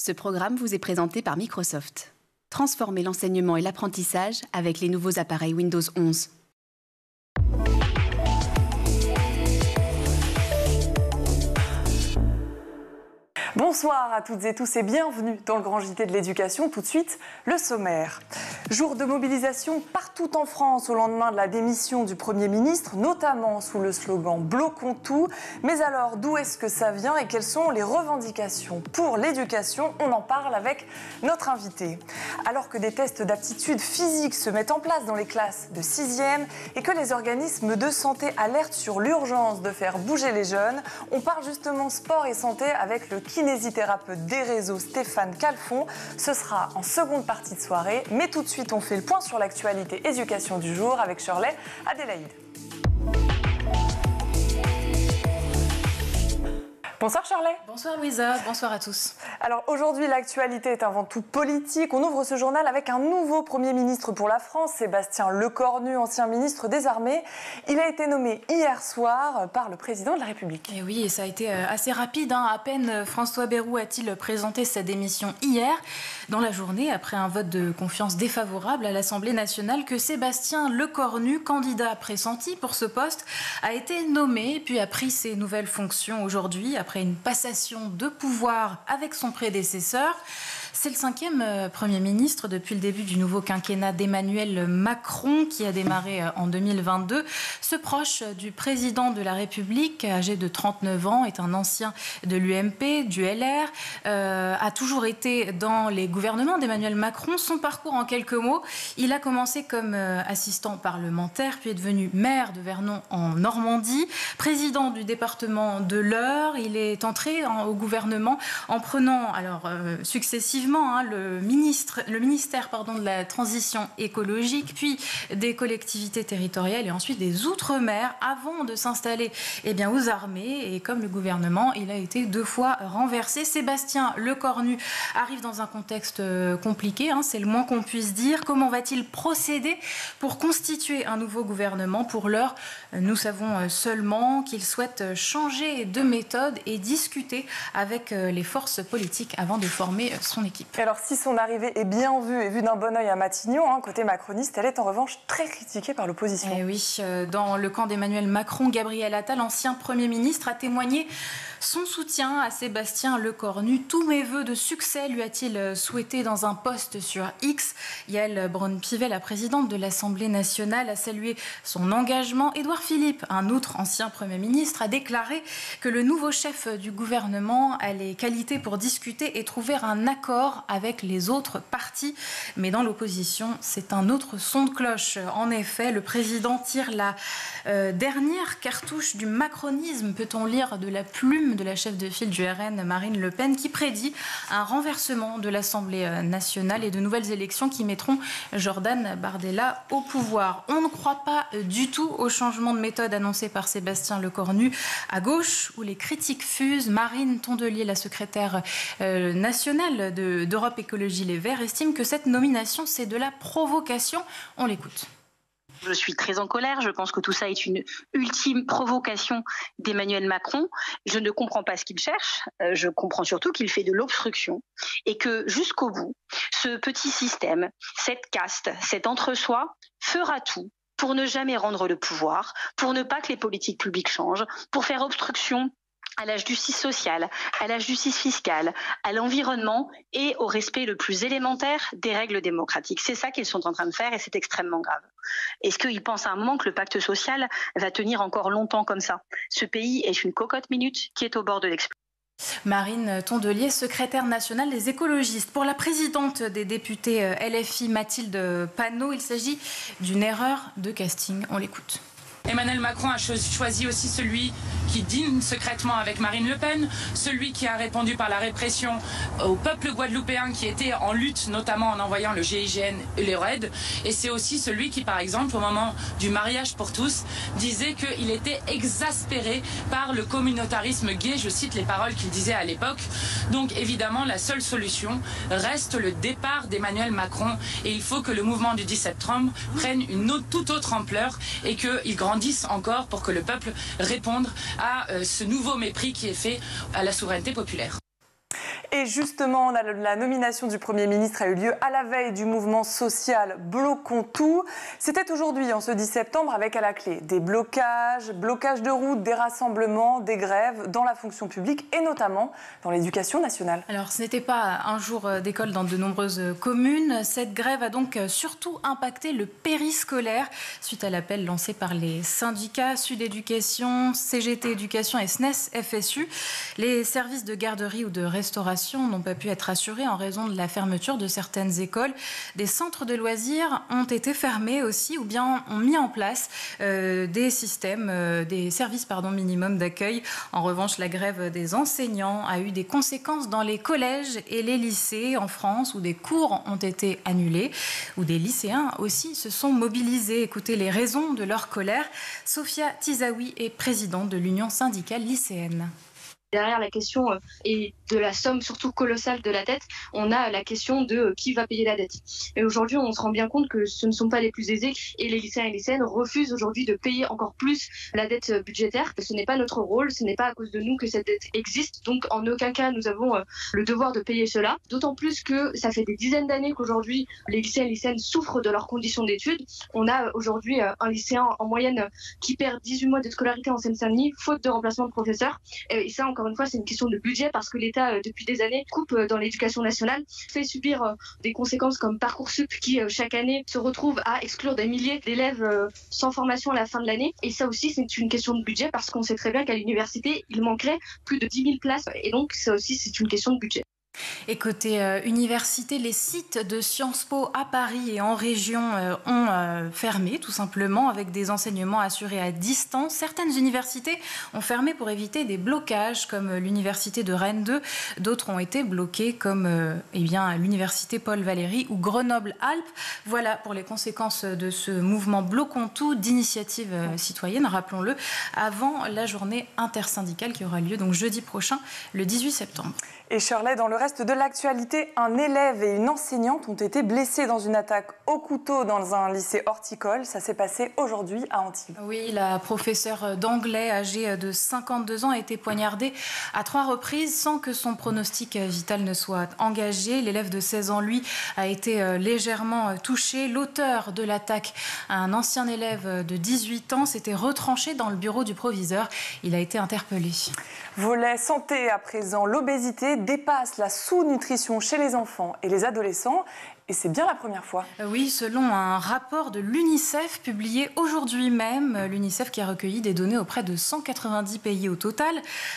Ce programme vous est présenté par Microsoft. Transformez l'enseignement et l'apprentissage avec les nouveaux appareils Windows 11. Bonsoir à toutes et tous et bienvenue dans le Grand JT de l'éducation. Tout de suite, le sommaire. Jour de mobilisation partout en France au lendemain de la démission du Premier ministre, notamment sous le slogan « Bloquons tout ». Mais alors, d'où est-ce que ça vient et quelles sont les revendications pour l'éducation? On en parle avec notre invité. Alors que des tests d'aptitude physique se mettent en place dans les classes de 6e et que les organismes de santé alertent sur l'urgence de faire bouger les jeunes, on parle justement sport et santé avec le kinésithérapeute des réseaux Stéphane Calfon. Ce sera en seconde partie de soirée, mais tout de suite on fait le point sur l'actualité éducation du jour avec Shirley Adélaïde. Bonsoir Shirley. Bonsoir Louisa, bonsoir à tous. Alors aujourd'hui l'actualité est avant tout politique. On ouvre ce journal avec un nouveau Premier ministre pour la France, Sébastien Lecornu, ancien ministre des Armées. Il a été nommé hier soir par le président de la République. Et oui, et ça a été assez rapide. À peine François Bayrou a-t-il présenté sa démission hier, dans la journée, après un vote de confiance défavorable à l'Assemblée nationale, que Sébastien Lecornu, candidat pressenti pour ce poste, a été nommé puis a pris ses nouvelles fonctions aujourd'hui, après une passation de pouvoir avec son prédécesseur. C'est le 5e Premier ministre depuis le début du nouveau quinquennat d'Emmanuel Macron qui a démarré en 2022. Ce proche du président de la République, âgé de 39 ans, est un ancien de l'UMP, du LR, a toujours été dans les gouvernements d'Emmanuel Macron. Son parcours en quelques mots, il a commencé comme assistant parlementaire, puis est devenu maire de Vernon en Normandie, président du département de l'Eure. Il est entré au gouvernement en prenant successivement le ministère de la transition écologique, puis des collectivités territoriales et ensuite des outre-mer avant de s'installer aux armées. Et comme le gouvernement, il a été 2 fois renversé. Sébastien Lecornu arrive dans un contexte compliqué, c'est le moins qu'on puisse dire. Comment va-t-il procéder pour constituer un nouveau gouvernement? Pour l'heure, nous savons seulement qu'il souhaite changer de méthode et discuter avec les forces politiques avant de former son équipe. Alors si son arrivée est bien vue et vue d'un bon œil à Matignon, côté macroniste, elle est en revanche très critiquée par l'opposition. Et oui, dans le camp d'Emmanuel Macron, Gabriel Attal, ancien Premier ministre, a témoigné son soutien à Sébastien Lecornu. Tous mes vœux de succès, lui a-t-il souhaité dans un post sur X. Yael Braun-Pivet, la présidente de l'Assemblée nationale, a salué son engagement. Édouard Philippe, un autre ancien Premier ministre, a déclaré que le nouveau chef du gouvernement a les qualités pour discuter et trouver un accord avec les autres partis. Mais dans l'opposition, c'est un autre son de cloche. En effet, le président tire la dernière cartouche du macronisme, peut-on lire de la plume de la chef de file du RN, Marine Le Pen, qui prédit un renversement de l'Assemblée nationale et de nouvelles élections qui mettront Jordan Bardella au pouvoir. On ne croit pas du tout au changement de méthode annoncé par Sébastien Lecornu. À gauche, où les critiques fusent, Marine Tondelier, la secrétaire nationale d'Europe Écologie Les Verts, estime que cette nomination, c'est de la provocation. On l'écoute. Je suis très en colère. Je pense que tout ça est une ultime provocation d'Emmanuel Macron. Je ne comprends pas ce qu'il cherche. Je comprends surtout qu'il fait de l'obstruction et que jusqu'au bout, ce petit système, cette caste, cet entre-soi fera tout pour ne jamais rendre le pouvoir, pour ne pas que les politiques publiques changent, pour faire obstruction à la justice sociale, à la justice fiscale, à l'environnement et au respect le plus élémentaire des règles démocratiques. C'est ça qu'ils sont en train de faire et c'est extrêmement grave. Est-ce qu'ils pensent à un moment que le pacte social va tenir encore longtemps comme ça? Ce pays est une cocotte minute qui est au bord de l'explosion. Marine Tondelier, secrétaire nationale des écologistes. Pour la présidente des députés LFI, Mathilde Panot, il s'agit d'une erreur de casting. On l'écoute. Emmanuel Macron a choisi aussi celui qui dîne secrètement avec Marine Le Pen, celui qui a répondu par la répression au peuple guadeloupéen qui était en lutte, notamment en envoyant le GIGN et les RAID. Et c'est aussi celui qui, par exemple, au moment du mariage pour tous, disait qu'il était exaspéré par le communautarisme gay. Je cite les paroles qu'il disait à l'époque. Donc évidemment, la seule solution reste le départ d'Emmanuel Macron. Et il faut que le mouvement du 10 septembre prenne une toute autre ampleur et qu'il grandisse encore pour que le peuple réponde à ce nouveau mépris qui est fait à la souveraineté populaire. Et justement, la nomination du Premier ministre a eu lieu à la veille du mouvement social Bloquons tout. C'était aujourd'hui, en ce 10 septembre, avec à la clé des blocages de routes, des rassemblements, des grèves dans la fonction publique et notamment dans l'éducation nationale. Alors, ce n'était pas un jour d'école dans de nombreuses communes. Cette grève a donc surtout impacté le périscolaire suite à l'appel lancé par les syndicats Sud Éducation, CGT Éducation et SNES FSU. Les services de garderie ou de restauration n'ont pas pu être assurés en raison de la fermeture de certaines écoles. Des centres de loisirs ont été fermés aussi ou bien ont mis en place des services minimum d'accueil. En revanche, la grève des enseignants a eu des conséquences dans les collèges et les lycées en France où des cours ont été annulés, où des lycéens aussi se sont mobilisés. Écoutez les raisons de leur colère. Sophia Tizaoui est présidente de l'Union syndicale lycéenne. Derrière la question et de la somme surtout colossale de la dette, on a la question de qui va payer la dette. Et aujourd'hui, on se rend bien compte que ce ne sont pas les plus aisés et les lycéens et lycéennes refusent aujourd'hui de payer encore plus la dette budgétaire. Ce n'est pas notre rôle, ce n'est pas à cause de nous que cette dette existe. Donc en aucun cas, nous avons le devoir de payer cela. D'autant plus que ça fait des dizaines d'années qu'aujourd'hui, les lycéens et lycéennes souffrent de leurs conditions d'études. On a aujourd'hui un lycéen en moyenne qui perd 18 mois de scolarité en Seine-Saint-Denis, faute de remplacement de professeurs. Et ça, encore une fois, c'est une question de budget parce que l'État, depuis des années, coupe dans l'éducation nationale, fait subir des conséquences comme Parcoursup qui, chaque année, se retrouve à exclure des milliers d'élèves sans formation à la fin de l'année. Et ça aussi, c'est une question de budget parce qu'on sait très bien qu'à l'université, il manquerait plus de 10 000 places. Et donc, ça aussi, c'est une question de budget. Et côté université, les sites de Sciences Po à Paris et en région ont fermé tout simplement avec des enseignements assurés à distance. Certaines universités ont fermé pour éviter des blocages comme l'université de Rennes 2. D'autres ont été bloquées comme l'université Paul Valéry ou Grenoble-Alpes. Voilà pour les conséquences de ce mouvement Bloquons tout d'initiative citoyenne, rappelons-le, avant la journée intersyndicale qui aura lieu donc jeudi prochain, le 18 septembre. Et Shirley, dans le reste de l'actualité, un élève et une enseignante ont été blessés dans une attaque au couteau dans un lycée horticole. Ça s'est passé aujourd'hui à Antibes. Oui, la professeure d'anglais âgée de 52 ans a été poignardée à 3 reprises sans que son pronostic vital ne soit engagé. L'élève de 16 ans, lui, a été légèrement touché. L'auteur de l'attaque, un ancien élève de 18 ans, s'était retranché dans le bureau du proviseur. Il a été interpellé. Volet santé à présent, l'obésité dépasse la sous-nutrition chez les enfants et les adolescents. Et c'est bien la première fois. Oui, selon un rapport de l'UNICEF publié aujourd'hui même, l'UNICEF qui a recueilli des données auprès de 190 pays au total.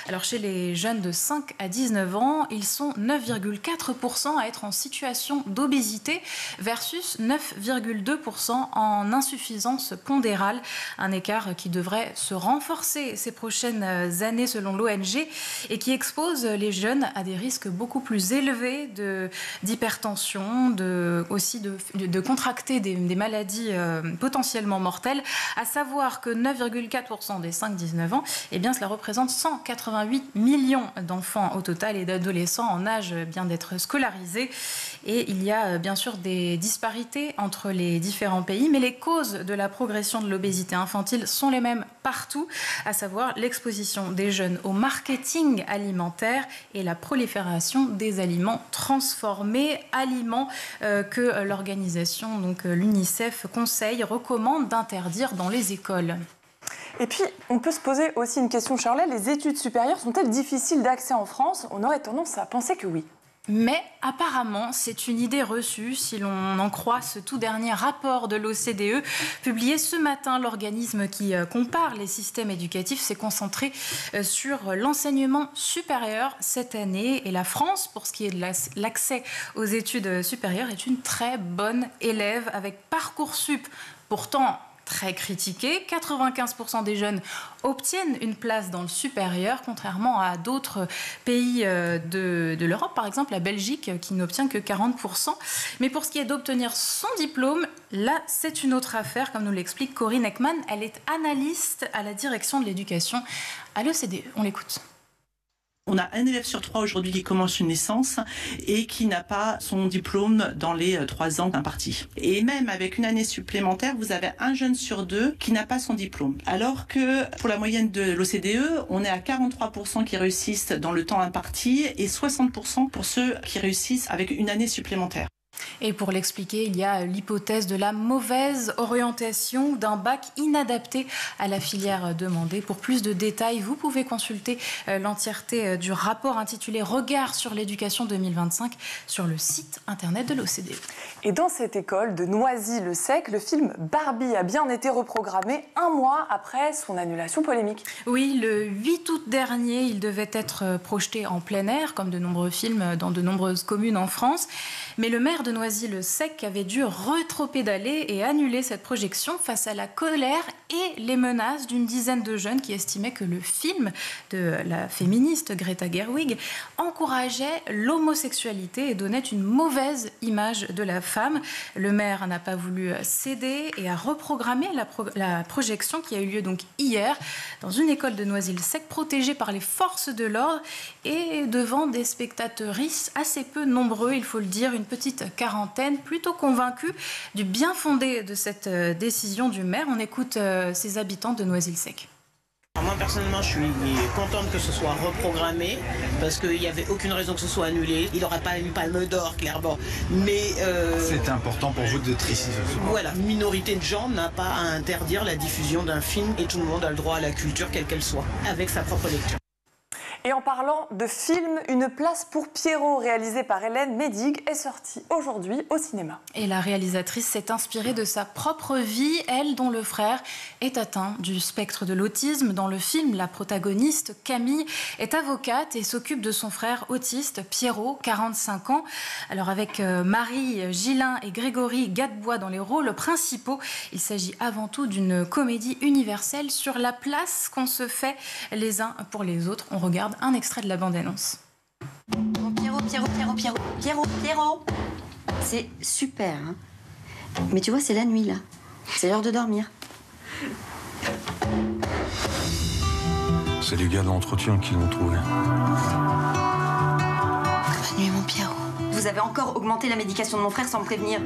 Alors chez les jeunes de 5 à 19 ans, ils sont 9,4% à être en situation d'obésité versus 9,2% en insuffisance pondérale. Un écart qui devrait se renforcer ces prochaines années selon l'ONG et qui expose les jeunes à des risques beaucoup plus élevés d'hypertension, aussi de contracter des maladies potentiellement mortelles, à savoir que 9,4% des 5-19 ans, eh bien, cela représente 188 millions d'enfants au total et d'adolescents en âge bien d'être scolarisés. Et il y a bien sûr des disparités entre les différents pays, mais les causes de la progression de l'obésité infantile sont les mêmes partout, à savoir l'exposition des jeunes au marketing alimentaire et la prolifération des aliments transformés, aliments que l'organisation, donc l'UNICEF, recommande d'interdire dans les écoles. Et puis, on peut se poser aussi une question, Shirley. Les études supérieures sont-elles difficiles d'accès en France? On aurait tendance à penser que oui. Mais apparemment, c'est une idée reçue, si l'on en croit ce tout dernier rapport de l'OCDE publié ce matin. L'organisme qui compare les systèmes éducatifs s'est concentré sur l'enseignement supérieur cette année. Et la France, pour ce qui est de l'accès aux études supérieures, est une très bonne élève avec Parcoursup. Pourtant, très critiqué. 95% des jeunes obtiennent une place dans le supérieur, contrairement à d'autres pays de l'Europe, par exemple la Belgique, qui n'obtient que 40%. Mais pour ce qui est d'obtenir son diplôme, là, c'est une autre affaire, comme nous l'explique Corinne Ekman. Elle est analyste à la direction de l'éducation à l'OCDE. On l'écoute. On a un élève sur 3 aujourd'hui qui commence une licence et qui n'a pas son diplôme dans les 3 ans impartis. Et même avec une année supplémentaire, vous avez un jeune sur 2 qui n'a pas son diplôme. Alors que pour la moyenne de l'OCDE, on est à 43% qui réussissent dans le temps imparti et 60% pour ceux qui réussissent avec une année supplémentaire. Et pour l'expliquer, il y a l'hypothèse de la mauvaise orientation d'un bac inadapté à la filière demandée. Pour plus de détails, vous pouvez consulter l'entièreté du rapport intitulé « Regard sur l'éducation 2025 » sur le site internet de l'OCDE. Et dans cette école de Noisy-le-Sec, le film Barbie a bien été reprogrammé un mois après son annulation polémique. Oui, le 8 août dernier, il devait être projeté en plein air, comme de nombreux films dans de nombreuses communes en France. Mais le maire de Noisy-le-Sec avait dû rétropédaler et annuler cette projection face à la colère et les menaces d'une dizaine de jeunes qui estimaient que le film de la féministe Greta Gerwig encourageait l'homosexualité et donnait une mauvaise image de la femme. Le maire n'a pas voulu céder et a reprogrammé la projection qui a eu lieu donc hier dans une école de Noisy-le-Sec protégée par les forces de l'ordre et devant des spectateurs assez peu nombreux, il faut le dire, une petite quarantaine, plutôt convaincus du bien fondé de cette décision du maire. On écoute ces habitants de Noisy-le-Sec. Moi personnellement je suis contente que ce soit reprogrammé parce qu'il n'y avait aucune raison que ce soit annulé. Il n'aura pas une palme d'or clairement. Mais c'est important pour vous de tricer ce soir. Voilà, une minorité de gens n'a pas à interdire la diffusion d'un film et tout le monde a le droit à la culture quelle qu'elle soit, avec sa propre lecture. Et en parlant de film, Une place pour Pierrot, réalisé par Hélène Médig, est sortie aujourd'hui au cinéma. Et la réalisatrice s'est inspirée de sa propre vie, elle dont le frère est atteint du spectre de l'autisme. Dans le film, la protagoniste, Camille, est avocate et s'occupe de son frère autiste, Pierrot, 45 ans. Alors avec Marie Gillin et Grégory Gadebois dans les rôles principaux, il s'agit avant tout d'une comédie universelle sur la place qu'on se fait les uns pour les autres. On regarde un extrait de la bande-annonce. Pierrot. C'est super, hein. Mais tu vois, c'est la nuit, là. C'est l'heure de dormir. C'est les gars de l'entretien qui l'ont trouvé. Bonne nuit, mon Pierrot. Vous avez encore augmenté la médication de mon frère sans me prévenir.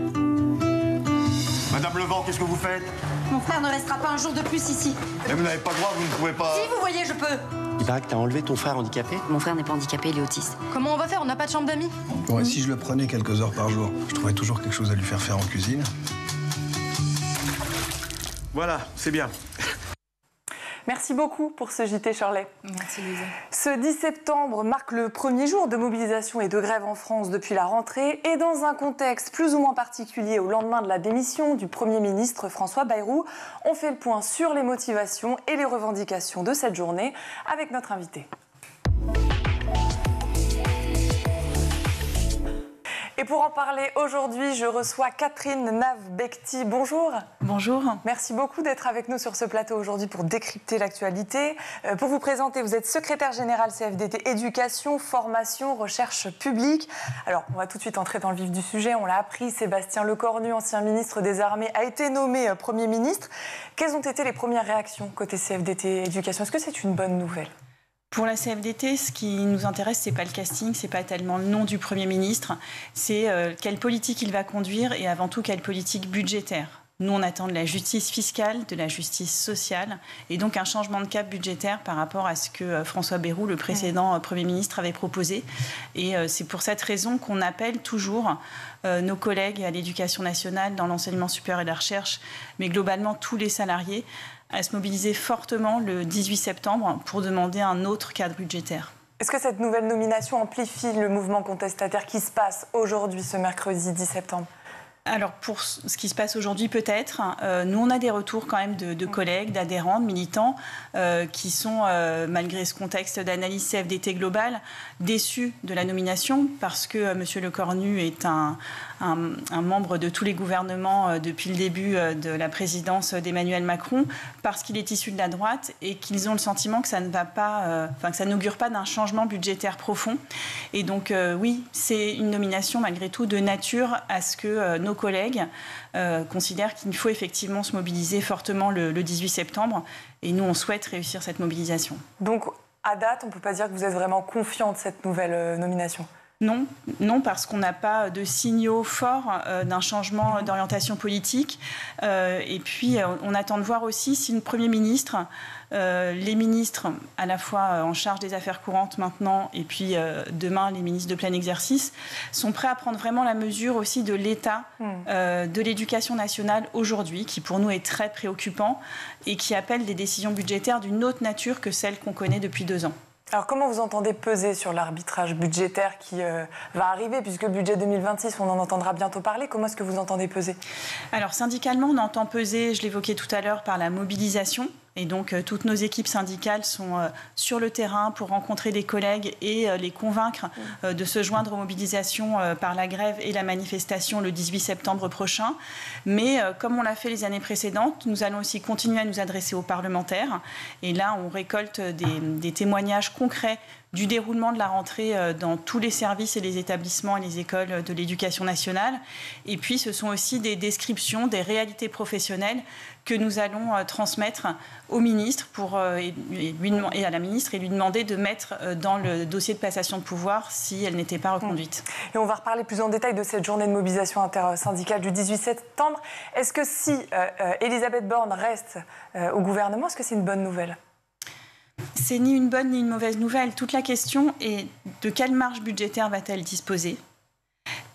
Madame Levent, qu'est-ce que vous faites? Mon frère ne restera pas un jour de plus ici. Mais vous n'avez pas le droit, vous ne pouvez pas... Si vous voyez, je peux. Il paraît que t'as enlevé ton frère handicapé? Mon frère n'est pas handicapé, il est autiste. Comment on va faire? On n'a pas de chambre d'amis? Bon, et si je le prenais quelques heures par jour, je trouverais toujours quelque chose à lui faire en cuisine. Voilà, c'est bien. Merci beaucoup pour ce JT, Shirley. Merci, Lisa. Ce 10 septembre marque le premier jour de mobilisation et de grève en France depuis la rentrée et dans un contexte plus ou moins particulier au lendemain de la démission du Premier ministre François Bayrou, on fait le point sur les motivations et les revendications de cette journée avec notre invité. Et pour en parler aujourd'hui, je reçois Catherine Nave-Becti. Bonjour. Bonjour. Merci beaucoup d'être avec nous sur ce plateau aujourd'hui pour décrypter l'actualité. Pour vous présenter, vous êtes secrétaire générale CFDT Éducation, Formation, Recherche publique. Alors, on va tout de suite entrer dans le vif du sujet. On l'a appris, Sébastien Lecornu, ancien ministre des Armées, a été nommé Premier ministre. Quelles ont été les premières réactions côté CFDT Éducation? Est-ce que c'est une bonne nouvelle? Pour la CFDT, ce qui nous intéresse, c'est pas le casting, c'est pas tellement le nom du Premier ministre, c'est quelle politique il va conduire et avant tout quelle politique budgétaire. Nous, on attend de la justice fiscale, de la justice sociale et donc un changement de cap budgétaire par rapport à ce que François Bayrou, le précédent Premier ministre, avait proposé. Et c'est pour cette raison qu'on appelle toujours nos collègues à l'Éducation nationale, dans l'enseignement supérieur et la recherche, mais globalement tous les salariés, à se mobiliser fortement le 18 septembre pour demander un autre cadre budgétaire. Est-ce que cette nouvelle nomination amplifie le mouvement contestataire qui se passe aujourd'hui, ce mercredi 10 septembre ? Alors, pour ce qui se passe aujourd'hui, peut-être. Nous, on a des retours quand même de collègues, d'adhérents, de militants qui sont, malgré ce contexte d'analyse CFDT globale, déçus de la nomination parce que M. Lecornu est un membre de tous les gouvernements depuis le début de la présidence d'Emmanuel Macron, parce qu'il est issu de la droite et qu'ils ont le sentiment que ça ne va pas, que ça n'augure pas d'un changement budgétaire profond. Et donc, oui, c'est une nomination malgré tout de nature à ce que nos collègues considèrent qu'il faut effectivement se mobiliser fortement le 18 septembre. Et nous, on souhaite réussir cette mobilisation. Donc, À date, on ne peut pas dire que vous êtes vraiment confiant de cette nouvelle nomination. Non, parce qu'on n'a pas de signaux forts d'un changement d'orientation politique. Et puis, on attend de voir aussi si le Premier ministre, les ministres à la fois en charge des affaires courantes maintenant et puis demain les ministres de plein exercice, sont prêts à prendre vraiment la mesure aussi de l'état de l'éducation nationale aujourd'hui, qui pour nous est très préoccupant et qui appelle des décisions budgétaires d'une autre nature que celles qu'on connaît depuis 2 ans. Alors comment vous entendez peser sur l'arbitrage budgétaire qui va arriver, puisque le budget 2026, on en entendra bientôt parler. Comment est-ce que vous entendez peser? Alors syndicalement, on entend peser, je l'évoquais tout à l'heure, par la mobilisation. Et donc, toutes nos équipes syndicales sont sur le terrain pour rencontrer des collègues et les convaincre de se joindre aux mobilisations par la grève et la manifestation le 18 septembre prochain. Mais comme on l'a fait les années précédentes, nous allons aussi continuer à nous adresser aux parlementaires. Et là, on récolte des témoignages concrets du déroulement de la rentrée dans tous les services et les établissements et les écoles de l'éducation nationale. Et puis, ce sont aussi des descriptions des réalités professionnelles que nous allons transmettre au ministre et à la ministre et lui demander de mettre dans le dossier de passation de pouvoir si elle n'était pas reconduite. Et on va reparler plus en détail de cette journée de mobilisation intersyndicale du 18 septembre. Est-ce que si Elisabeth Borne reste au gouvernement, est-ce que c'est une bonne nouvelle ? C'est ni une bonne ni une mauvaise nouvelle. Toute la question est de quelle marge budgétaire va-t-elle disposer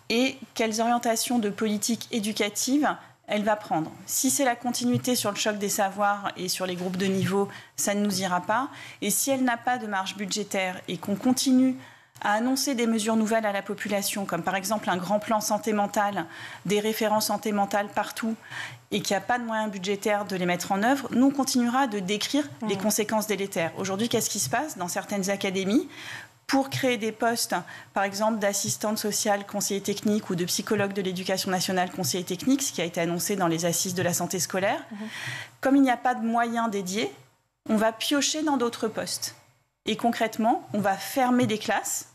et quelles orientations de politique éducative elle va prendre. Si c'est la continuité sur le choc des savoirs et sur les groupes de niveau, ça ne nous ira pas. Et si elle n'a pas de marge budgétaire et qu'on continue à annoncer des mesures nouvelles à la population, comme par exemple un grand plan santé mentale, des référents santé mentale partout, et qu'il n'y a pas de moyens budgétaires de les mettre en œuvre, nous, on continuera de décrire les conséquences délétères. Aujourd'hui, qu'est-ce qui se passe dans certaines académies ? Pour créer des postes, par exemple, d'assistante sociale, conseiller technique ou de psychologue de l'éducation nationale, conseiller technique, ce qui a été annoncé dans les assises de la santé scolaire, comme il n'y a pas de moyens dédiés, on va piocher dans d'autres postes. Et concrètement, on va fermer des classes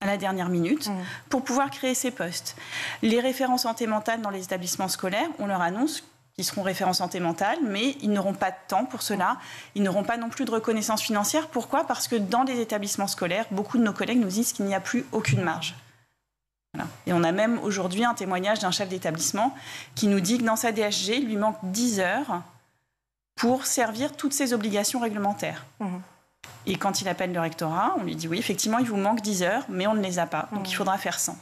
à la dernière minute pour pouvoir créer ces postes. Les référents santé mentale dans les établissements scolaires, on leur annonce qu'ils seront référents santé mentale, mais ils n'auront pas de temps pour cela. Ils n'auront pas non plus de reconnaissance financière. Pourquoi ? Parce que dans les établissements scolaires, beaucoup de nos collègues nous disent qu'il n'y a plus aucune marge. Voilà. Et on a même aujourd'hui un témoignage d'un chef d'établissement qui nous dit que dans sa DSG, il lui manque 10 heures pour servir toutes ses obligations réglementaires. Et quand il appelle le rectorat, on lui dit oui, effectivement, il vous manque 10 heures, mais on ne les a pas. Donc il faudra faire 100.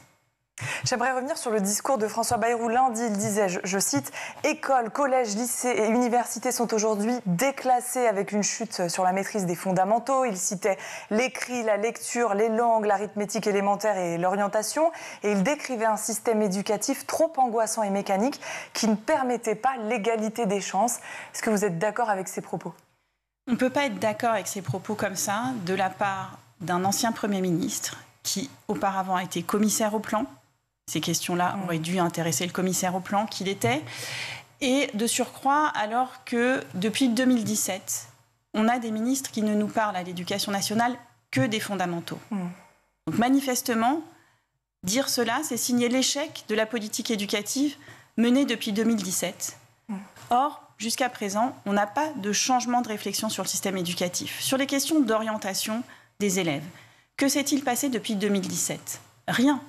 J'aimerais revenir sur le discours de François Bayrou. Lundi, il disait, je cite, « Écoles, collèges, lycées et universités sont aujourd'hui déclassées avec une chute sur la maîtrise des fondamentaux. » Il citait l'écrit, la lecture, les langues, l'arithmétique élémentaire et l'orientation. Et il décrivait un système éducatif trop angoissant et mécanique qui ne permettait pas l'égalité des chances. Est-ce que vous êtes d'accord avec ces propos ? On ne peut pas être d'accord avec ces propos comme ça de la part d'un ancien Premier ministre qui auparavant a été commissaire au plan. Ces questions-là auraient dû intéresser le commissaire au plan qu'il était. Et de surcroît, alors que depuis 2017, on a des ministres qui ne nous parlent à l'éducation nationale que des fondamentaux. Donc manifestement, dire cela, c'est signer l'échec de la politique éducative menée depuis 2017. Or, jusqu'à présent, on n'a pas de changement de réflexion sur le système éducatif. Sur les questions d'orientation des élèves, que s'est-il passé depuis 2017 ? Rien.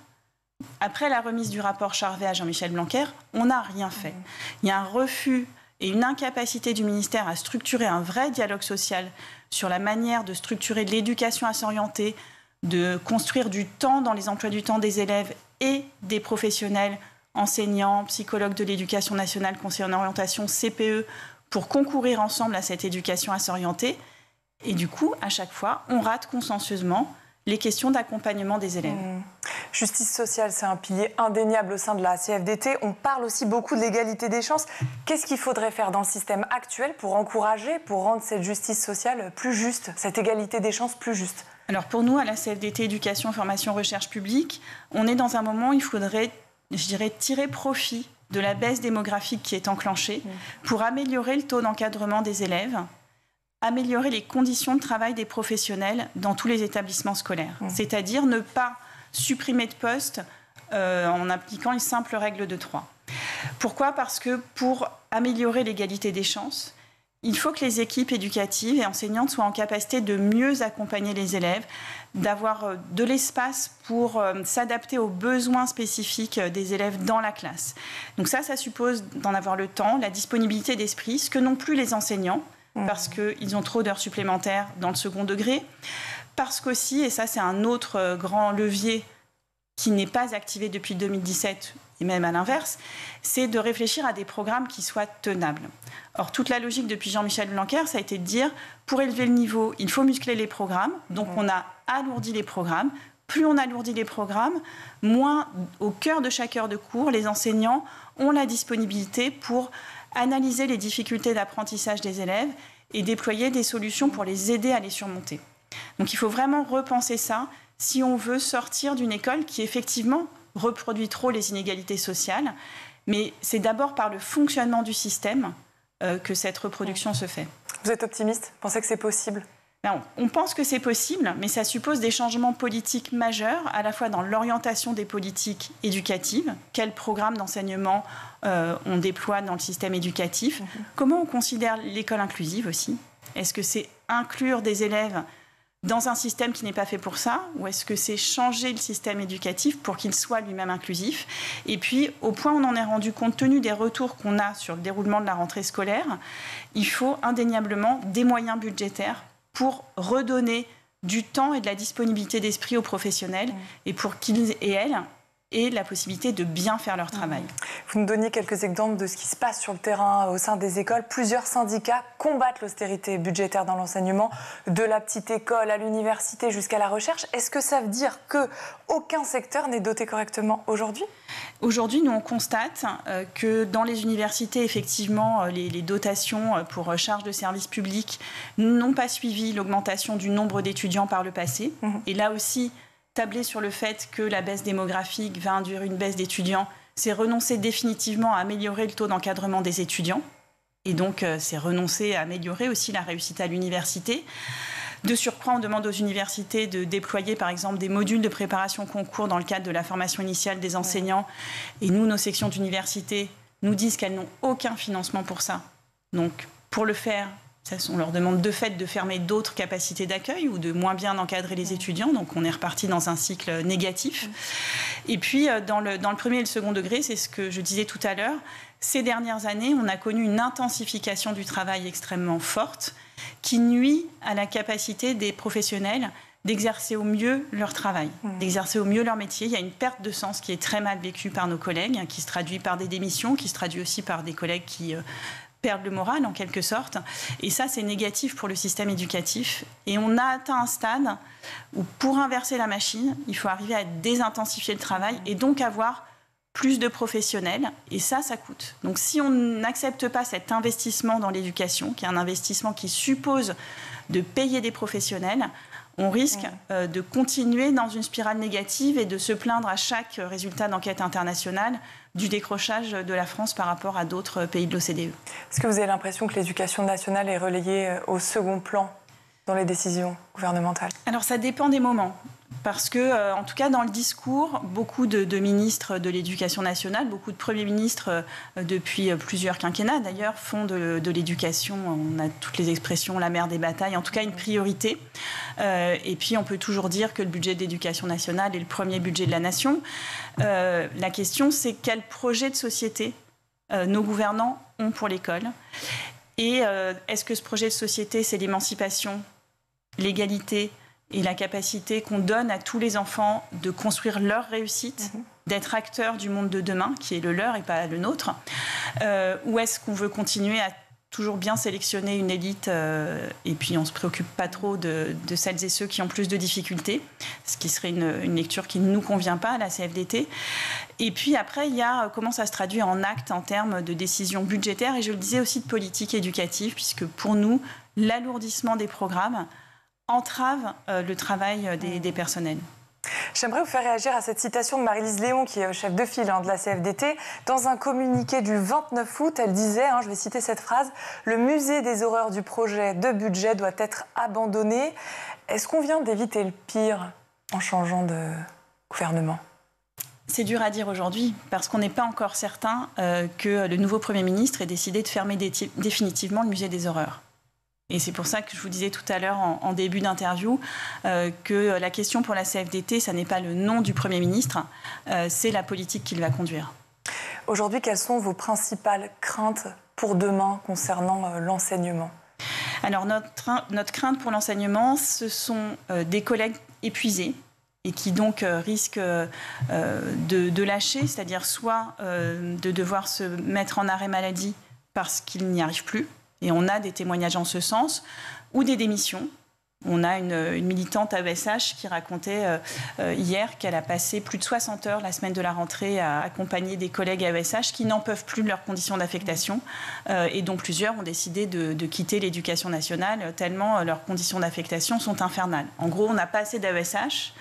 Après la remise du rapport Charvet à Jean-Michel Blanquer, on n'a rien fait. Il y a un refus et une incapacité du ministère à structurer un vrai dialogue social sur la manière de structurer l'éducation à s'orienter, de construire du temps dans les emplois du temps des élèves et des professionnels, enseignants, psychologues de l'éducation nationale, conseillers en orientation, CPE, pour concourir ensemble à cette éducation à s'orienter. Et du coup, à chaque fois, on rate consensueusement les questions d'accompagnement des élèves. Justice sociale, c'est un pilier indéniable au sein de la CFDT. On parle aussi beaucoup de l'égalité des chances. Qu'est-ce qu'il faudrait faire dans le système actuel pour encourager, pour rendre cette justice sociale plus juste, cette égalité des chances plus juste ? Alors pour nous, à la CFDT Éducation, Formation, Recherche publique, on est dans un moment où il faudrait, je dirais, tirer profit de la baisse démographique qui est enclenchée pour améliorer le taux d'encadrement des élèves, améliorer les conditions de travail des professionnels dans tous les établissements scolaires. C'est-à-dire ne pas supprimer de postes en appliquant une simple règle de 3. Pourquoi ? Parce que pour améliorer l'égalité des chances, il faut que les équipes éducatives et enseignantes soient en capacité de mieux accompagner les élèves, d'avoir de l'espace pour s'adapter aux besoins spécifiques des élèves dans la classe. Donc ça suppose d'en avoir le temps, la disponibilité d'esprit, ce que n'ont plus les enseignants, parce qu'ils ont trop d'heures supplémentaires dans le second degré, parce qu'aussi, et ça c'est un autre grand levier qui n'est pas activé depuis 2017, et même à l'inverse, c'est de réfléchir à des programmes qui soient tenables. Or, toute la logique depuis Jean-Michel Blanquer, ça a été de dire, pour élever le niveau, il faut muscler les programmes, donc on a alourdi les programmes. Plus on alourdit les programmes, moins au cœur de chaque heure de cours, les enseignants ont la disponibilité pour analyser les difficultés d'apprentissage des élèves et déployer des solutions pour les aider à les surmonter. Donc il faut vraiment repenser ça si on veut sortir d'une école qui effectivement reproduit trop les inégalités sociales, mais c'est d'abord par le fonctionnement du système que cette reproduction se fait. Vous êtes optimiste? Vous pensez que c'est possible? Non, on pense que c'est possible, mais ça suppose des changements politiques majeurs, à la fois dans l'orientation des politiques éducatives, quels programmes d'enseignement on déploie dans le système éducatif, comment on considère l'école inclusive aussi. Est-ce que c'est inclure des élèves dans un système qui n'est pas fait pour ça, ou est-ce que c'est changer le système éducatif pour qu'il soit lui-même inclusif? Et puis, au point où on en est rendu, compte tenu des retours qu'on a sur le déroulement de la rentrée scolaire, il faut indéniablement des moyens budgétaires pour redonner du temps et de la disponibilité d'esprit aux professionnels et pour qu'ils et elles aient la possibilité de bien faire leur travail. Vous nous donniez quelques exemples de ce qui se passe sur le terrain au sein des écoles. Plusieurs syndicats combattent l'austérité budgétaire dans l'enseignement, de la petite école à l'université jusqu'à la recherche. Est-ce que ça veut dire qu'aucun secteur n'est doté correctement aujourd'hui? Aujourd'hui, nous, on constate que dans les universités, effectivement, les dotations pour charges de services publics n'ont pas suivi l'augmentation du nombre d'étudiants par le passé. Et là aussi, tabler sur le fait que la baisse démographique va induire une baisse d'étudiants, c'est renoncer définitivement à améliorer le taux d'encadrement des étudiants. Et donc, c'est renoncer à améliorer aussi la réussite à l'université. De surcroît, on demande aux universités de déployer, par exemple, des modules de préparation concours dans le cadre de la formation initiale des enseignants. Et nous, nos sections d'université nous disent qu'elles n'ont aucun financement pour ça. Donc, pour le faire, on leur demande de fait de fermer d'autres capacités d'accueil ou de moins bien encadrer les étudiants. Donc, on est reparti dans un cycle négatif. Et puis, dans le premier et le second degré, c'est ce que je disais tout à l'heure, ces dernières années, on a connu une intensification du travail extrêmement forte qui nuit à la capacité des professionnels d'exercer au mieux leur travail, d'exercer au mieux leur métier. Il y a une perte de sens qui est très mal vécue par nos collègues, qui se traduit par des démissions, qui se traduit aussi par des collègues qui perdent le moral en quelque sorte. Et ça, c'est négatif pour le système éducatif. Et on a atteint un stade où pour inverser la machine, il faut arriver à désintensifier le travail et donc avoir plus de professionnels, et ça coûte. Donc si on n'accepte pas cet investissement dans l'éducation, qui est un investissement qui suppose de payer des professionnels, on risque de continuer dans une spirale négative et de se plaindre à chaque résultat d'enquête internationale du décrochage de la France par rapport à d'autres pays de l'OCDE. Est-ce que vous avez l'impression que l'éducation nationale est relayée au second plan dans les décisions gouvernementales? Alors ça dépend des moments. Parce que, en tout cas, dans le discours, beaucoup de ministres de l'Éducation nationale, beaucoup de premiers ministres depuis plusieurs quinquennats, d'ailleurs, font de l'éducation, on a toutes les expressions, la mère des batailles, en tout cas une priorité. Et puis, on peut toujours dire que le budget de l'Éducation nationale est le premier budget de la nation. La question, c'est quel projet de société nos gouvernants ont pour l'école. Et est-ce que ce projet de société, c'est l'émancipation, l'égalité et la capacité qu'on donne à tous les enfants de construire leur réussite, d'être acteurs du monde de demain, qui est le leur et pas le nôtre, ou est-ce qu'on veut continuer à toujours bien sélectionner une élite et puis on ne se préoccupe pas trop de celles et ceux qui ont plus de difficultés, ce qui serait une lecture qui ne nous convient pas à la CFDT. Et puis après, il y a comment ça se traduit en actes en termes de décisions budgétaires et je le disais aussi de politique éducative, puisque pour nous, l'alourdissement des programmes entrave le travail des personnels. J'aimerais vous faire réagir à cette citation de Marie-Lise Léon, qui est chef de file de la CFDT. Dans un communiqué du 29 août, elle disait, je vais citer cette phrase, « Le musée des horreurs du projet de budget doit être abandonné ». Est-ce qu'on vient d'éviter le pire en changeant de gouvernement ? C'est dur à dire aujourd'hui, parce qu'on n'est pas encore certain que le nouveau Premier ministre ait décidé de fermer définitivement le musée des horreurs. Et c'est pour ça que je vous disais tout à l'heure en début d'interview que la question pour la CFDT, ça n'est pas le nom du Premier ministre, c'est la politique qu'il va conduire. Aujourd'hui, quelles sont vos principales craintes pour demain concernant l'enseignement ? Alors notre crainte pour l'enseignement, ce sont des collègues épuisés et qui donc risquent de lâcher, c'est-à-dire soit de devoir se mettre en arrêt maladie parce qu'ils n'y arrivent plus, et on a des témoignages en ce sens, ou des démissions. On a une militante AESH qui racontait hier qu'elle a passé plus de 60 heures la semaine de la rentrée à accompagner des collègues AESH qui n'en peuvent plus de leurs conditions d'affectation et dont plusieurs ont décidé de quitter l'éducation nationale tellement leurs conditions d'affectation sont infernales. En gros, on n'a pas assez d'AESH.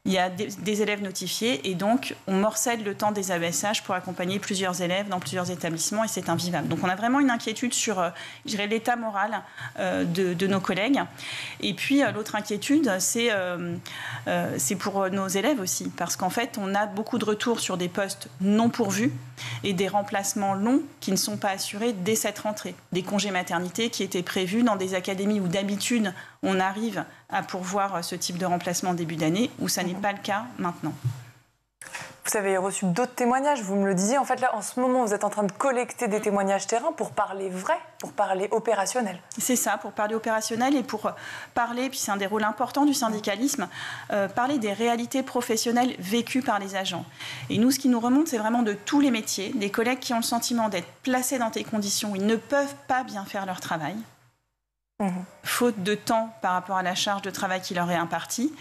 Il y a des élèves notifiés et donc on morcelle le temps des AESH pour accompagner plusieurs élèves dans plusieurs établissements et c'est invivable. Donc on a vraiment une inquiétude sur je dirais, l'état moral de nos collègues. Et puis l'autre inquiétude, c'est pour nos élèves aussi, parce qu'en fait on a beaucoup de retours sur des postes non pourvus et des remplacements longs qui ne sont pas assurés dès cette rentrée. Des congés maternité qui étaient prévus dans des académies où d'habitude on arrive à pourvoir ce type de remplacement en début d'année, où ça n'est pas le cas maintenant. Vous avez reçu d'autres témoignages, vous me le disiez. En fait, là, en ce moment, vous êtes en train de collecter des témoignages terrain pour parler vrai, pour parler opérationnel. C'est ça, pour parler opérationnel et pour parler, puis c'est un des rôles importants du syndicalisme, parler des réalités professionnelles vécues par les agents. Et nous, ce qui nous remonte, c'est vraiment de tous les métiers, des collègues qui ont le sentiment d'être placés dans des conditions où ils ne peuvent pas bien faire leur travail, faute de temps par rapport à la charge de travail qui leur est impartie,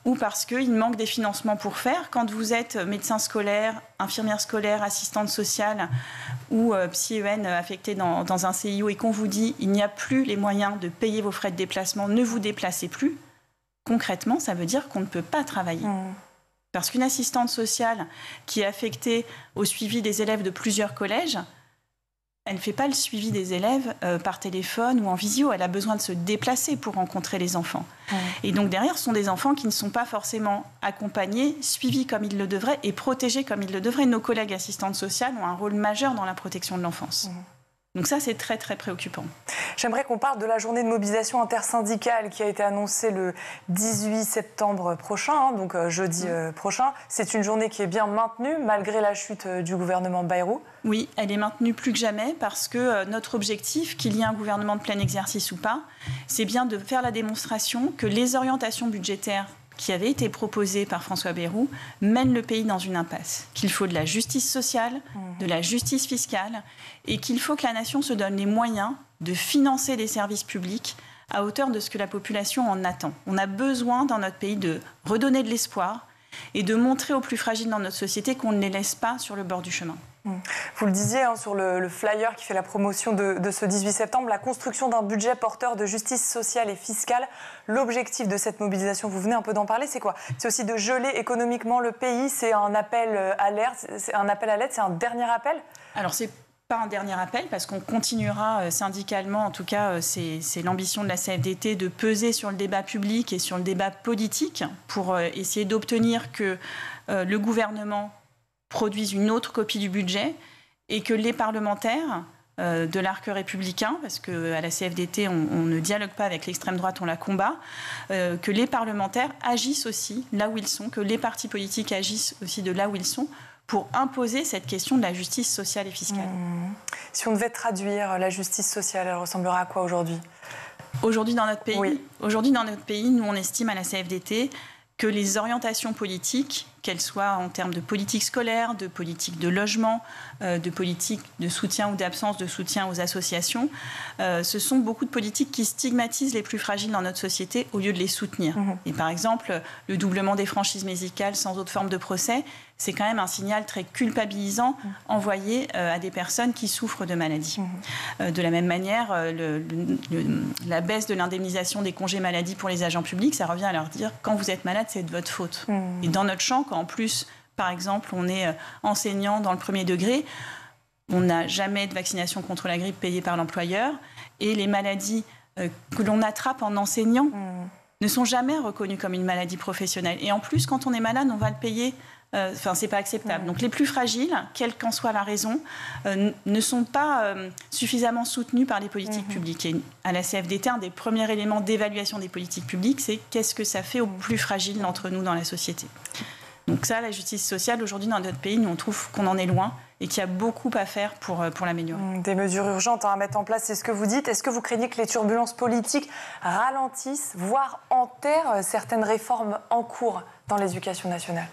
ou parce qu'il manque des financements pour faire. Quand vous êtes médecin scolaire, infirmière scolaire, assistante sociale ou psy-EN affecté dans un CIO et qu'on vous dit il n'y a plus les moyens de payer vos frais de déplacement, ne vous déplacez plus, concrètement, ça veut dire qu'on ne peut pas travailler. Parce qu'une assistante sociale qui est affectée au suivi des élèves de plusieurs collèges, elle ne fait pas le suivi des élèves par téléphone ou en visio. Elle a besoin de se déplacer pour rencontrer les enfants. Et donc derrière, ce sont des enfants qui ne sont pas forcément accompagnés, suivis comme ils le devraient et protégés comme ils le devraient. Nos collègues assistantes sociales ont un rôle majeur dans la protection de l'enfance. Donc ça, c'est très, très préoccupant. J'aimerais qu'on parle de la journée de mobilisation intersyndicale qui a été annoncée le 18 septembre prochain, donc jeudi prochain. C'est une journée qui est bien maintenue malgré la chute du gouvernement Bayrou. Oui, elle est maintenue plus que jamais parce que notre objectif, qu'il y ait un gouvernement de plein exercice ou pas, c'est bien de faire la démonstration que les orientations budgétaires qui avait été proposé par François Bayrou mène le pays dans une impasse. Qu'il faut de la justice sociale, de la justice fiscale et qu'il faut que la nation se donne les moyens de financer des services publics à hauteur de ce que la population en attend. On a besoin dans notre pays de redonner de l'espoir et de montrer aux plus fragiles dans notre société qu'on ne les laisse pas sur le bord du chemin. Vous le disiez sur le flyer qui fait la promotion de ce 18 septembre, la construction d'un budget porteur de justice sociale et fiscale. L'objectif de cette mobilisation, vous venez un peu d'en parler, c'est quoi? C'est aussi de geler économiquement le pays, c'est un appel à l'aide, c'est un dernier appel? Alors c'est pas un dernier appel parce qu'on continuera syndicalement, en tout cas c'est l'ambition de la CFDT de peser sur le débat public et sur le débat politique pour essayer d'obtenir que le gouvernement produisent une autre copie du budget et que les parlementaires de l'arc républicain, parce qu'à la CFDT, on ne dialogue pas avec l'extrême droite, on la combat, que les parlementaires agissent aussi là où ils sont, que les partis politiques agissent aussi de là où ils sont pour imposer cette question de la justice sociale et fiscale. Si on devait traduire la justice sociale, elle ressemblera à quoi aujourd'hui? Aujourd'hui dans notre pays, nous on estime à la CFDT que les orientations politiques, qu'elles soient en termes de politique scolaire, de politique de logement, de politique de soutien ou d'absence de soutien aux associations, ce sont beaucoup de politiques qui stigmatisent les plus fragiles dans notre société au lieu de les soutenir. Et par exemple, le doublement des franchises médicales sans autre forme de procès, c'est quand même un signal très culpabilisant envoyé à des personnes qui souffrent de maladies. De la même manière, la baisse de l'indemnisation des congés maladie pour les agents publics, ça revient à leur dire quand vous êtes malade, c'est de votre faute. Et dans notre champ, quand en plus, par exemple, on est enseignant dans le premier degré, on n'a jamais de vaccination contre la grippe payée par l'employeur et les maladies que l'on attrape en enseignant ne sont jamais reconnus comme une maladie professionnelle. Et en plus, quand on est malade, on va le payer. C'est pas acceptable. Donc les plus fragiles, quelle qu'en soit la raison, ne sont pas suffisamment soutenus par les politiques publiques. Et à la CFDT, un des premiers éléments d'évaluation des politiques publiques, c'est qu'est-ce que ça fait aux plus fragiles d'entre nous dans la société. Donc ça, la justice sociale, aujourd'hui, dans notre pays, nous, on trouve qu'on en est loin et qu'il y a beaucoup à faire pour l'améliorer. Des mesures urgentes à mettre en place, c'est ce que vous dites. Est-ce que vous craignez que les turbulences politiques ralentissent, voire enterrent certaines réformes en cours dans l'éducation nationale ?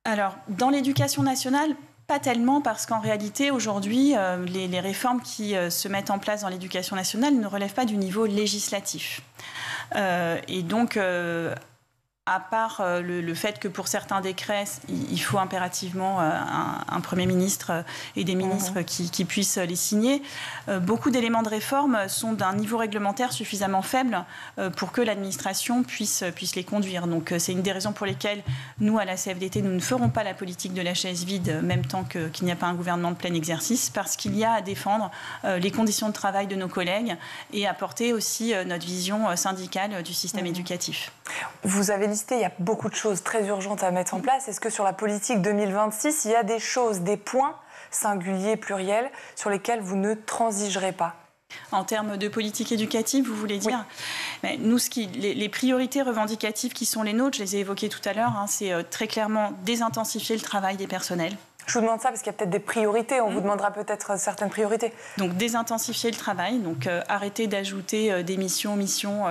Alors, dans l'éducation nationale, pas tellement, parce qu'en réalité, aujourd'hui, les réformes qui se mettent en place dans l'éducation nationale ne relèvent pas du niveau législatif. Et donc, à part le fait que pour certains décrets, il faut impérativement un Premier ministre et des ministres qui puissent les signer, beaucoup d'éléments de réforme sont d'un niveau réglementaire suffisamment faible pour que l'administration puisse les conduire. Donc c'est une des raisons pour lesquelles nous, à la CFDT, nous ne ferons pas la politique de la chaise vide, même tant qu'il n'y a pas un gouvernement de plein exercice, parce qu'il y a à défendre les conditions de travail de nos collègues et apporter aussi notre vision syndicale du système éducatif. Vous avez listé, il y a beaucoup de choses très urgentes à mettre en place. Est-ce que sur la politique 2026, il y a des choses, des points singuliers, pluriels, sur lesquels vous ne transigerez pas ? En termes de politique éducative, vous voulez dire ? Mais nous, les priorités revendicatives qui sont les nôtres, je les ai évoquées tout à l'heure, c'est très clairement désintensifier le travail des personnels. Je vous demande ça parce qu'il y a peut-être des priorités. On vous demandera peut-être certaines priorités. Donc, désintensifier le travail. Donc, arrêter d'ajouter des missions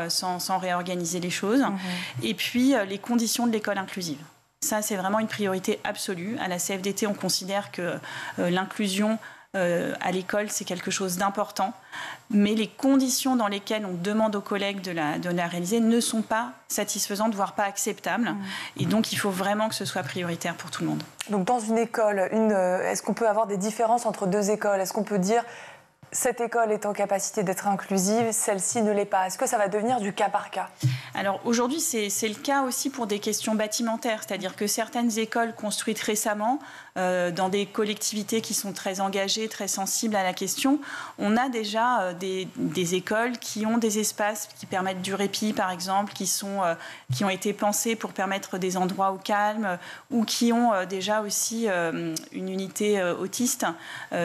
sans réorganiser les choses. Et puis, les conditions de l'école inclusive. Ça, c'est vraiment une priorité absolue. À la CFDT, on considère que l'inclusion à l'école, c'est quelque chose d'important. Mais les conditions dans lesquelles on demande aux collègues de la réaliser ne sont pas satisfaisantes, voire pas acceptables. Et donc, il faut vraiment que ce soit prioritaire pour tout le monde. Donc, dans une école, est-ce qu'on peut avoir des différences entre deux écoles ? Est-ce qu'on peut dire cette école est en capacité d'être inclusive, celle-ci ne l'est pas ? Est-ce que ça va devenir du cas par cas ? Alors aujourd'hui, c'est le cas aussi pour des questions bâtimentaires, c'est-à-dire que certaines écoles construites récemment, dans des collectivités qui sont très engagées, très sensibles à la question, on a déjà des écoles qui ont des espaces qui permettent du répit, par exemple, qui ont été pensés pour permettre des endroits au calme, ou qui ont déjà aussi une unité autiste,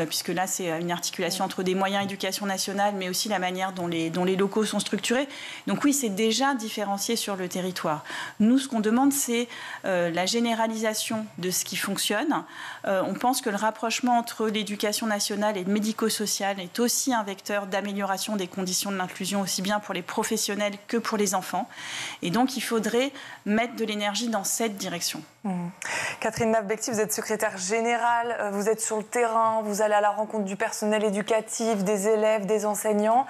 puisque là, c'est une articulation entre des moyens éducation nationale, mais aussi la manière dont les locaux sont structurés. Donc oui, c'est déjà différencié sur le territoire. Nous, ce qu'on demande, c'est la généralisation de ce qui fonctionne. On pense que le rapprochement entre l'éducation nationale et le médico-social est aussi un vecteur d'amélioration des conditions de l'inclusion, aussi bien pour les professionnels que pour les enfants. Et donc, il faudrait mettre de l'énergie dans cette direction. Catherine Nave-Becty, vous êtes secrétaire générale, vous êtes sur le terrain, vous allez à la rencontre du personnel éducatif, des élèves, des enseignants.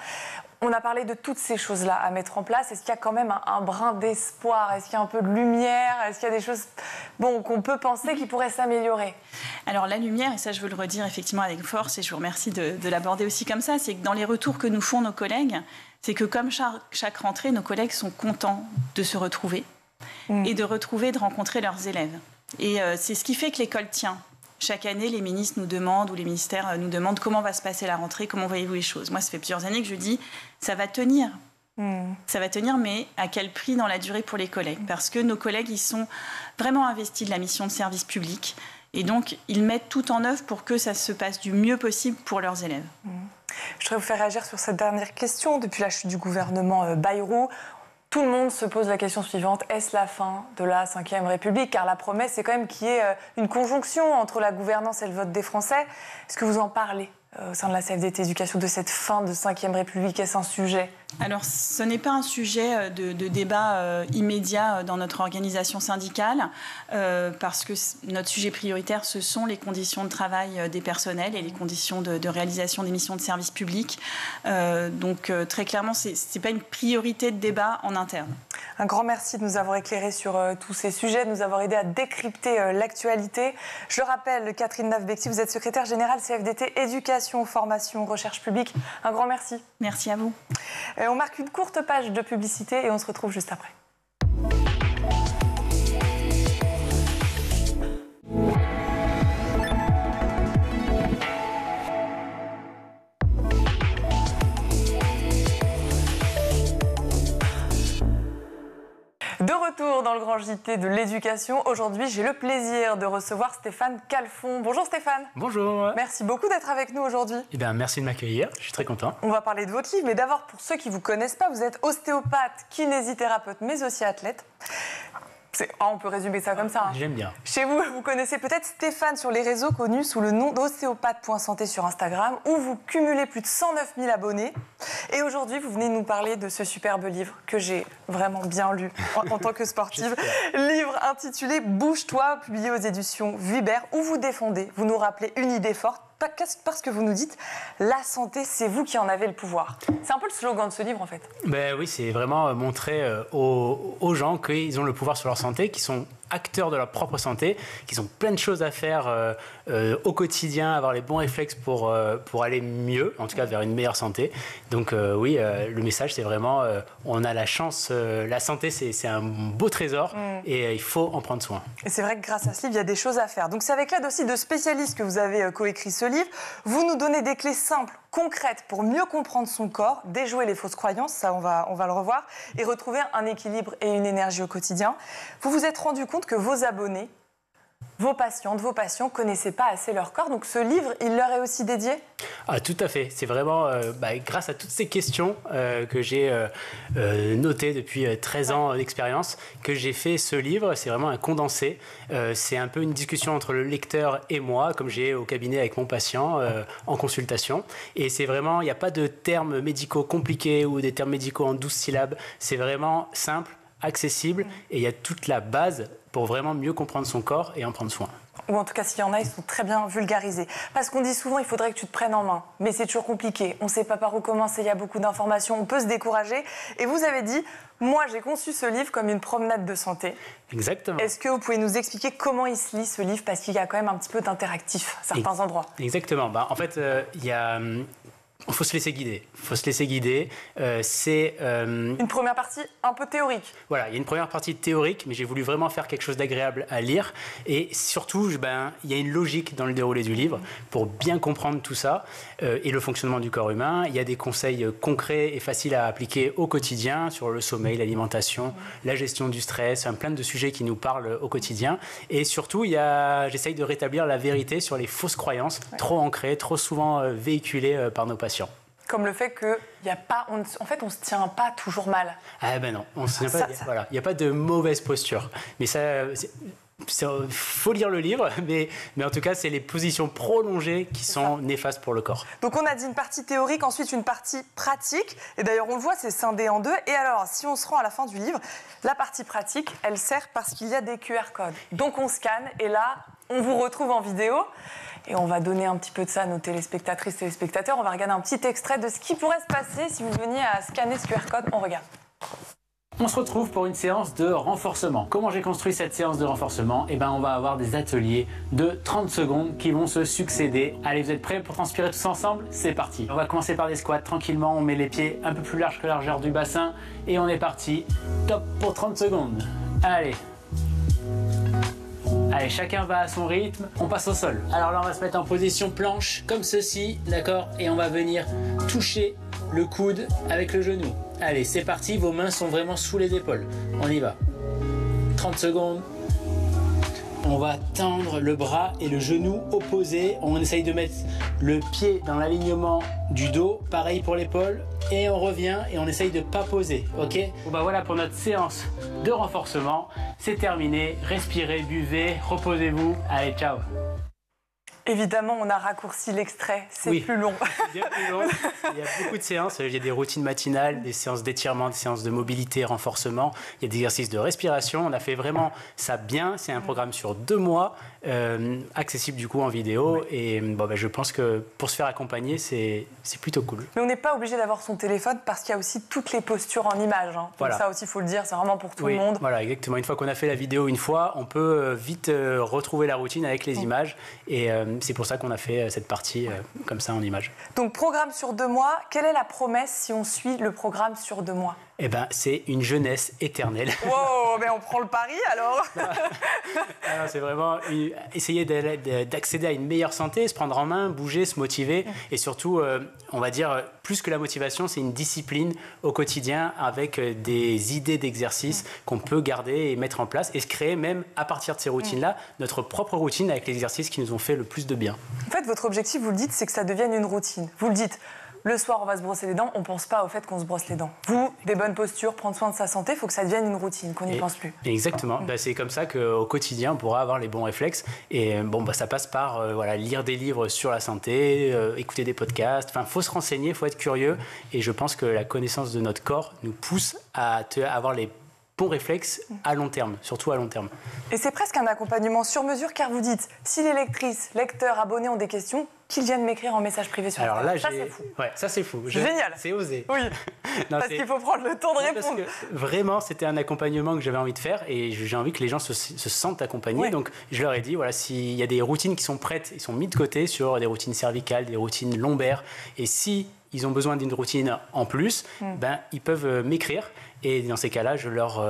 On a parlé de toutes ces choses-là à mettre en place. Est-ce qu'il y a quand même un brin d'espoir ? Est-ce qu'il y a un peu de lumière ? Est-ce qu'il y a des choses qu'on peut penser qui pourraient s'améliorer ? Alors la lumière, et ça je veux le redire effectivement avec force, et je vous remercie de l'aborder aussi comme ça, c'est que dans les retours que nous font nos collègues, c'est que comme chaque rentrée, nos collègues sont contents de se retrouver et de rencontrer leurs élèves. Et c'est ce qui fait que l'école tient. Chaque année, les ministres nous demandent, ou les ministères nous demandent comment va se passer la rentrée, comment voyez-vous les choses. Moi, ça fait plusieurs années que je dis, ça va tenir. Ça va tenir, mais à quel prix dans la durée pour les collègues ? Parce que nos collègues, ils sont vraiment investis de la mission de service public. Et donc, ils mettent tout en œuvre pour que ça se passe du mieux possible pour leurs élèves. Je voudrais vous faire réagir sur cette dernière question. Depuis la chute du gouvernement Bayrou, tout le monde se pose la question suivante, est-ce la fin de la Ve République ? Car la promesse, c'est quand même qu'il y ait une conjonction entre la gouvernance et le vote des Français. Est-ce que vous en parlez au sein de la CFDT Éducation de cette fin de Ve République ? Est-ce un sujet ? Alors, ce n'est pas un sujet de débat immédiat dans notre organisation syndicale, parce que notre sujet prioritaire, ce sont les conditions de travail des personnels et les conditions de réalisation des missions de service public. Donc, très clairement, ce n'est pas une priorité de débat en interne. Un grand merci de nous avoir éclairés sur tous ces sujets, de nous avoir aidés à décrypter l'actualité. Je le rappelle, Catherine Nave-Becty, vous êtes secrétaire générale CFDT Éducation, Formation, Recherche publique. Un grand merci. Merci à vous. On marque une courte page de publicité et on se retrouve juste après. grand JT de l'éducation. Aujourd'hui, j'ai le plaisir de recevoir Stéphane Calfon. Bonjour Stéphane. Bonjour. Merci beaucoup d'être avec nous aujourd'hui. Eh bien, merci de m'accueillir, je suis très content. On va parler de votre livre, mais d'abord, pour ceux qui ne vous connaissent pas, vous êtes ostéopathe, kinésithérapeute, mais aussi athlète. On peut résumer ça comme ça. Hein. J'aime bien. Chez vous, vous connaissez peut-être Stéphane sur les réseaux, connu sous le nom d'ostéopathe.santé sur Instagram, où vous cumulez plus de 109 000 abonnés. Et aujourd'hui, vous venez nous parler de ce superbe livre que j'ai vraiment bien lu en tant que sportive. Livre intitulé « Bouge-toi », publié aux éditions Vuibert, où vous défendez, vous nous rappelez une idée forte, parce que vous nous dites « La santé, c'est vous qui en avez le pouvoir ». C'est un peu le slogan de ce livre, en fait. Ben oui, c'est vraiment montrer aux gens qu'ils ont le pouvoir sur leur santé, qu'ils sont acteurs de leur propre santé, qu'ils ont plein de choses à faire au quotidien, avoir les bons réflexes pour aller mieux, en tout cas vers une meilleure santé. Donc oui, le message, c'est vraiment, on a la chance, la santé, c'est un beau trésor et il faut en prendre soin. Et c'est vrai que grâce à ce livre, il y a des choses à faire. Donc c'est avec l'aide aussi de spécialistes que vous avez coécrit ce livre. Vous nous donnez des clés simples, concrètes, pour mieux comprendre son corps, déjouer les fausses croyances, ça on va le revoir, et retrouver un équilibre et une énergie au quotidien. Vous vous êtes rendu compte que vos abonnés, vos patientes, vos patients ne connaissaient pas assez leur corps. Donc ce livre, il leur est aussi dédié ? Ah, tout à fait. C'est vraiment grâce à toutes ces questions que j'ai notées depuis 13 ans d'expérience que j'ai fait ce livre. C'est vraiment un condensé. C'est un peu une discussion entre le lecteur et moi, comme j'ai au cabinet avec mon patient en consultation. Et c'est vraiment, il n'y a pas de termes médicaux compliqués ou des termes médicaux en 12 syllabes. C'est vraiment simple, accessible et il y a toute la base pour vraiment mieux comprendre son corps et en prendre soin. Ou en tout cas, s'il y en a, ils sont très bien vulgarisés. Parce qu'on dit souvent, il faudrait que tu te prennes en main. Mais c'est toujours compliqué. On ne sait pas par où commencer, il y a beaucoup d'informations, on peut se décourager. Et vous avez dit, moi, j'ai conçu ce livre comme une promenade de santé. Exactement. Est-ce que vous pouvez nous expliquer comment il se lit, ce livre ? Parce qu'il y a quand même un petit peu d'interactif à certains endroits. Exactement. En fait, il faut se laisser guider. C'est une première partie un peu théorique. Voilà, il y a une première partie théorique, mais j'ai voulu vraiment faire quelque chose d'agréable à lire. Et surtout, il y a une logique dans le déroulé du livre pour bien comprendre tout ça et le fonctionnement du corps humain. Il y a des conseils concrets et faciles à appliquer au quotidien sur le sommeil, l'alimentation, la gestion du stress, plein de sujets qui nous parlent au quotidien. Et surtout, j'essaye de rétablir la vérité sur les fausses croyances trop ancrées, trop souvent véhiculées par nos patients. Comme le fait qu'on ne se tient pas toujours mal. Ah ben non, on se tient pas. Voilà, il n'y a pas de mauvaise posture. Mais ça, il faut lire le livre, mais en tout cas, c'est les positions prolongées qui sont néfastes pour le corps. Donc on a dit une partie théorique, ensuite une partie pratique. Et d'ailleurs, on le voit, c'est scindé en deux. Et alors, si on se rend à la fin du livre, la partie pratique, elle sert parce qu'il y a des QR codes. Donc on scanne et là, on vous retrouve en vidéo. Et on va donner un petit peu de ça à nos téléspectatrices, téléspectateurs. On va regarder un petit extrait de ce qui pourrait se passer si vous veniez à scanner ce QR code. On regarde. On se retrouve pour une séance de renforcement. Comment j'ai construit cette séance de renforcement ? On va avoir des ateliers de 30 secondes qui vont se succéder. Allez, vous êtes prêts pour transpirer tous ensemble ? C'est parti. On va commencer par des squats tranquillement. On met les pieds un peu plus larges que la largeur du bassin. Et on est parti. Top pour 30 secondes. Allez, chacun va à son rythme, on passe au sol. Alors là, on va se mettre en position planche, comme ceci, d'accord ? Et on va venir toucher le coude avec le genou. Allez, c'est parti, vos mains sont vraiment sous les épaules. On y va. 30 secondes. On va tendre le bras et le genou opposés. On essaye de mettre le pied dans l'alignement du dos. Pareil pour l'épaule. Et on revient et on essaye de ne pas poser. Ok ? Bon voilà pour notre séance de renforcement. C'est terminé. Respirez, buvez, reposez-vous. Allez, ciao. Évidemment, on a raccourci l'extrait, c'est plus long. Bien plus long. Il y a beaucoup de séances, il y a des routines matinales, des séances d'étirement, des séances de mobilité, renforcement, il y a des exercices de respiration. On a fait vraiment ça bien, c'est un programme sur 2 mois, accessible du coup en vidéo. Et je pense que pour se faire accompagner, c'est plutôt cool. Mais on n'est pas obligé d'avoir son téléphone parce qu'il y a aussi toutes les postures en images. Hein. Donc ça aussi, il faut le dire, c'est vraiment pour tout le monde. Voilà, exactement. Une fois qu'on a fait la vidéo une fois, on peut vite retrouver la routine avec les images. Et c'est pour ça qu'on a fait cette partie comme ça en images. Donc programme sur 2 mois, quelle est la promesse si on suit le programme sur 2 mois ? Eh ben, c'est une jeunesse éternelle. Wow, mais on prend le pari alors. Alors, c'est vraiment essayer d'accéder à une meilleure santé, se prendre en main, bouger, se motiver. Et surtout, on va dire, plus que la motivation, c'est une discipline au quotidien avec des idées d'exercice qu'on peut garder et mettre en place et se créer même à partir de ces routines-là, notre propre routine avec les exercices qui nous ont fait le plus de bien. En fait, votre objectif, vous le dites, c'est que ça devienne une routine. Vous le dites. Le soir, on va se brosser les dents, on ne pense pas au fait qu'on se brosse les dents. Vous, des bonnes postures, prendre soin de sa santé, il faut que ça devienne une routine, qu'on n'y pense plus. Exactement. C'est comme ça qu'au quotidien, on pourra avoir les bons réflexes. Et ça passe par lire des livres sur la santé, écouter des podcasts. Enfin, il faut se renseigner, il faut être curieux. Et je pense que la connaissance de notre corps nous pousse à avoir les bons réflexes à long terme, surtout à long terme. Et c'est presque un accompagnement sur mesure, car vous dites, si les lectrices, lecteurs, abonnés ont des questions, qu'ils viennent m'écrire en message privé sur Instagram. Alors là, ça c'est fou. Ouais, ça c'est fou. Génial. C'est osé. Oui. Non, parce qu'il faut prendre le temps de répondre. Parce que vraiment, c'était un accompagnement que j'avais envie de faire et j'ai envie que les gens se sentent accompagnés. Ouais. Donc, je leur ai dit, voilà, s'il y a des routines qui sont prêtes, ils sont mis de côté sur des routines cervicales, des routines lombaires. Et si ils ont besoin d'une routine en plus, ils peuvent m'écrire. Et dans ces cas-là, je leur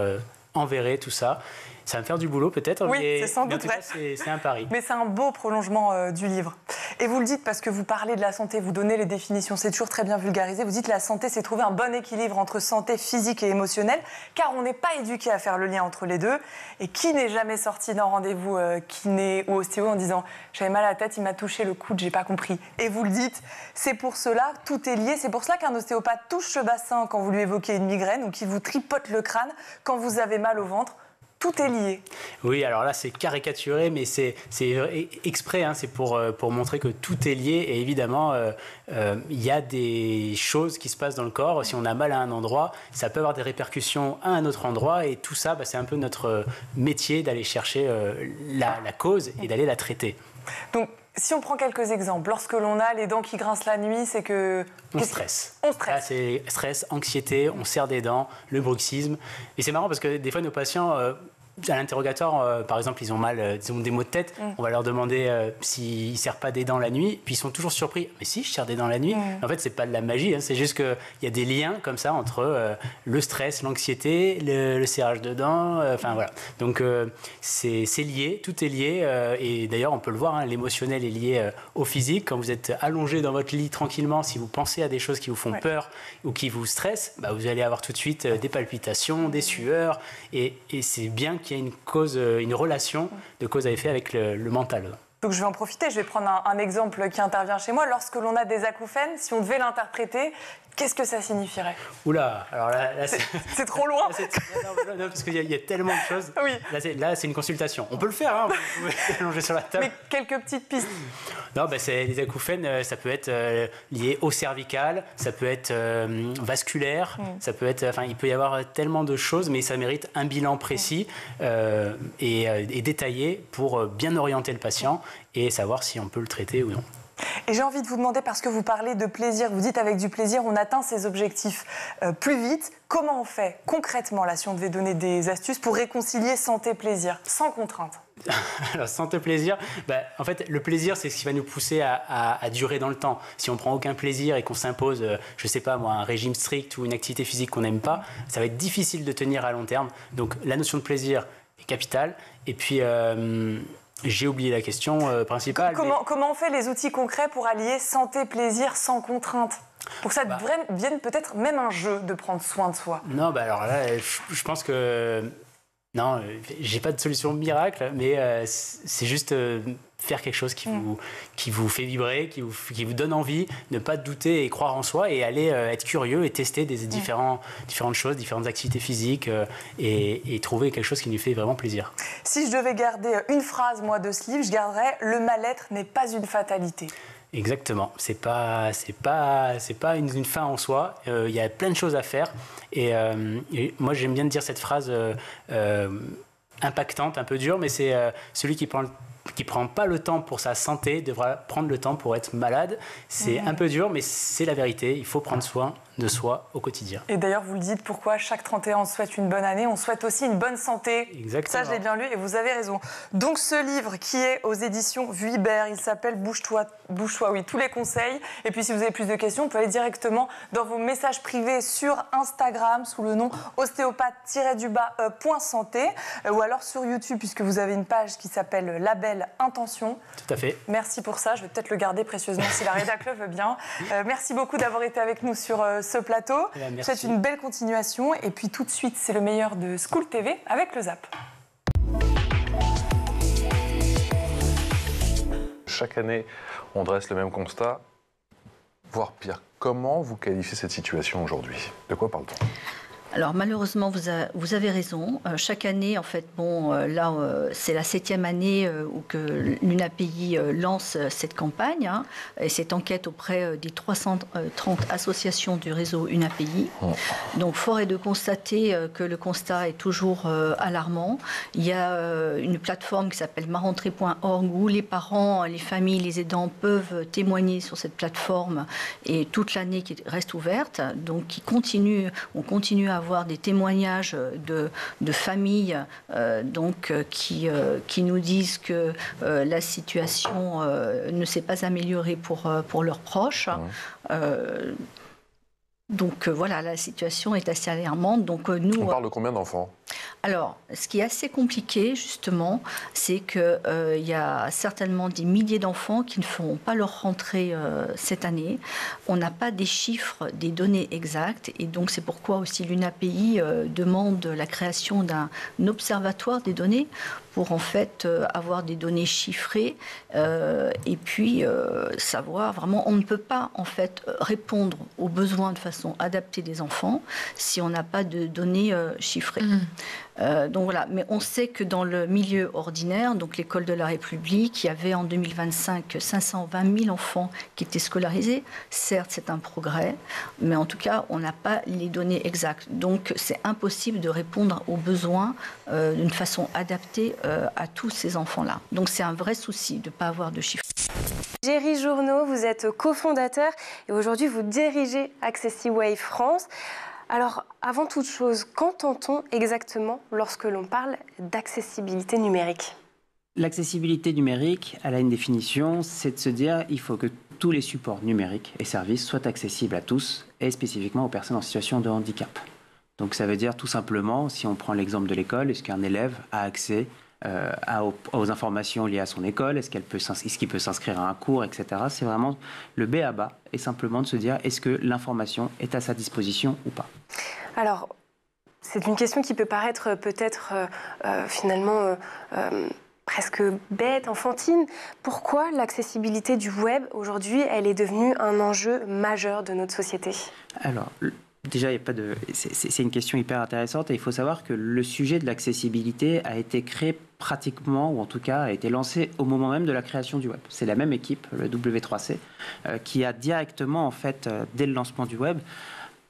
enverrai tout ça. Ça va me faire du boulot peut-être, oui, mais c'est sans doute en tout cas, c'est un pari. Mais c'est un beau prolongement du livre. Et vous le dites parce que vous parlez de la santé, vous donnez les définitions, c'est toujours très bien vulgarisé. Vous dites la santé, c'est trouver un bon équilibre entre santé physique et émotionnelle, car on n'est pas éduqué à faire le lien entre les deux. Et qui n'est jamais sorti d'un rendez-vous kiné ou ostéo en disant « j'avais mal à la tête, il m'a touché le coude, j'ai pas compris ». Et vous le dites, c'est pour cela, tout est lié. C'est pour cela qu'un ostéopathe touche le bassin quand vous lui évoquez une migraine ou qu'il vous tripote le crâne quand vous avez mal au ventre. Tout est lié. Oui, alors là, c'est caricaturé, mais c'est exprès. Hein, c'est pour montrer que tout est lié. Et évidemment, il y a des choses qui se passent dans le corps. Si on a mal à un endroit, ça peut avoir des répercussions à un autre endroit. Et tout ça, c'est un peu notre métier d'aller chercher la cause et d'aller la traiter. Donc, si on prend quelques exemples, lorsque l'on a les dents qui grincent la nuit, c'est que... On stresse. On stresse. Là, c'est stress, anxiété, on serre des dents, le bruxisme. Et c'est marrant parce que des fois, nos patients... à l'interrogatoire, par exemple, ils ont mal, ils ont des maux de tête. On va leur demander s'ils ne serrent pas des dents la nuit. Puis ils sont toujours surpris. Mais si, je serre des dents la nuit. En fait, ce n'est pas de la magie. Hein, c'est juste qu'il y a des liens comme ça entre le stress, l'anxiété, le serrage de dents. Enfin, voilà. Donc, c'est lié. Tout est lié. Et d'ailleurs, on peut le voir, hein, l'émotionnel est lié au physique. Quand vous êtes allongé dans votre lit tranquillement, si vous pensez à des choses qui vous font peur ou qui vous stressent, vous allez avoir tout de suite des palpitations, des sueurs. Et c'est bien qu'il y a une cause, une relation de cause à effet avec le mental. Donc je vais en profiter, je vais prendre un exemple qui intervient chez moi. Lorsque l'on a des acouphènes, si on devait l'interpréter, qu'est-ce que ça signifierait? Oula, alors là c'est trop loin. Non, parce qu'il y a tellement de choses. Oui. Là, c'est une consultation. On peut le faire, hein, vous pouvez allonger sur la table. Mais quelques petites pistes. Non, les acouphènes, ça peut être lié au cervical, ça peut être vasculaire, ça peut être, il peut y avoir tellement de choses, mais ça mérite un bilan précis et détaillé pour bien orienter le patient et savoir si on peut le traiter ou non. Et j'ai envie de vous demander, parce que vous parlez de plaisir, vous dites avec du plaisir, on atteint ses objectifs plus vite. Comment on fait concrètement, là, si on devait donner des astuces pour réconcilier santé-plaisir, sans contrainte? Alors, santé-plaisir, en fait, le plaisir, c'est ce qui va nous pousser à durer dans le temps. Si on prend aucun plaisir et qu'on s'impose, je sais pas moi, un régime strict ou une activité physique qu'on n'aime pas, ça va être difficile de tenir à long terme. Donc, la notion de plaisir est capitale. Et puis... j'ai oublié la question principale. Comment on fait les outils concrets pour allier santé, plaisir sans contrainte? Pour que ça devienne peut-être même un jeu de prendre soin de soi. Non, alors là, je pense que... Non, j'ai pas de solution miracle, mais c'est juste faire quelque chose qui vous fait vibrer, qui vous donne envie, ne pas douter et croire en soi et aller être curieux et tester des différentes choses, différentes activités physiques et trouver quelque chose qui nous fait vraiment plaisir. Si je devais garder une phrase, moi, de ce livre, je garderais « Le mal-être n'est pas une fatalité ». Exactement, c'est pas une fin en soi. Il y a plein de choses à faire et moi j'aime bien dire cette phrase impactante, un peu dure, mais c'est celui qui prend qui ne prend pas le temps pour sa santé devra prendre le temps pour être malade. C'est un peu dur, mais c'est la vérité. Il faut prendre soin de soi au quotidien. Et d'ailleurs, vous le dites, pourquoi chaque 31, on souhaite une bonne année, on souhaite aussi une bonne santé. Exactement. Ça, je l'ai bien lu et vous avez raison. Donc, ce livre qui est aux éditions Vuibert, il s'appelle Bouge-toi, oui, tous les conseils. Et puis, si vous avez plus de questions, vous pouvez aller directement dans vos messages privés sur Instagram sous le nom ostéopathe-santé ou alors sur YouTube, puisque vous avez une page qui s'appelle Label Intention. Tout à fait. Merci pour ça. Je vais peut-être le garder précieusement si la rédac le veut bien. Merci beaucoup d'avoir été avec nous sur ce plateau. Je souhaite une belle continuation. Et puis tout de suite, c'est le meilleur de School TV avec le Zap. Chaque année, on dresse le même constat, voire pire. Comment vous qualifiez cette situation aujourd'hui? De quoi parle-t-on? Alors malheureusement, vous avez raison. Chaque année, en fait, là, c'est la 7e année où que l'UNAPI lance cette campagne et cette enquête auprès des 330 associations du réseau UNAPI. Donc, fort est de constater que le constat est toujours alarmant. Il y a une plateforme qui s'appelle marentrée.org où les parents, les familles, les aidants peuvent témoigner sur cette plateforme et toute l'année qui reste ouverte. Donc, on continue à avoir des témoignages de familles qui nous disent que la situation ne s'est pas améliorée pour leurs proches. Donc voilà, la situation est assez alarmante. Donc, nous, on parle de combien d'enfants? Alors, ce qui est assez compliqué, justement, c'est qu'il y a certainement des milliers d'enfants qui ne feront pas leur rentrée cette année. On n'a pas des chiffres, des données exactes. Et donc, c'est pourquoi aussi l'UNAPI demande la création d'un observatoire des données pour, en fait, avoir des données chiffrées et puis savoir vraiment... On ne peut pas, en fait, répondre aux besoins de façon adaptée des enfants si on n'a pas de données chiffrées. Donc voilà, mais on sait que dans le milieu ordinaire, donc l'école de la République, il y avait en 2025 520 000 enfants qui étaient scolarisés. Certes, c'est un progrès, mais en tout cas, on n'a pas les données exactes. Donc c'est impossible de répondre aux besoins d'une façon adaptée à tous ces enfants-là. Donc c'est un vrai souci de ne pas avoir de chiffres. Géry Journeau, vous êtes cofondateur et aujourd'hui vous dirigez AccessiWay France. Alors, avant toute chose, qu'entend-on exactement lorsque l'on parle d'accessibilité numérique? L'accessibilité numérique, elle a une définition, c'est de se dire qu'il faut que tous les supports numériques et services soient accessibles à tous et spécifiquement aux personnes en situation de handicap. Donc ça veut dire tout simplement, si on prend l'exemple de l'école, est-ce qu'un élève a accès aux informations liées à son école, est-ce qu'il peut s'inscrire à un cours, etc. C'est vraiment le B à bas et simplement de se dire est-ce que l'information est à sa disposition ou pas. Alors, c'est une question qui peut paraître peut-être finalement presque bête, enfantine. Pourquoi l'accessibilité du web aujourd'hui, elle est devenue un enjeu majeur de notre société? Alors, déjà, c'est une question hyper intéressante et il faut savoir que le sujet de l'accessibilité a été créé pratiquement, ou en tout cas a été lancé au moment même de la création du web. C'est la même équipe, le W3C, qui a directement, en fait, dès le lancement du web,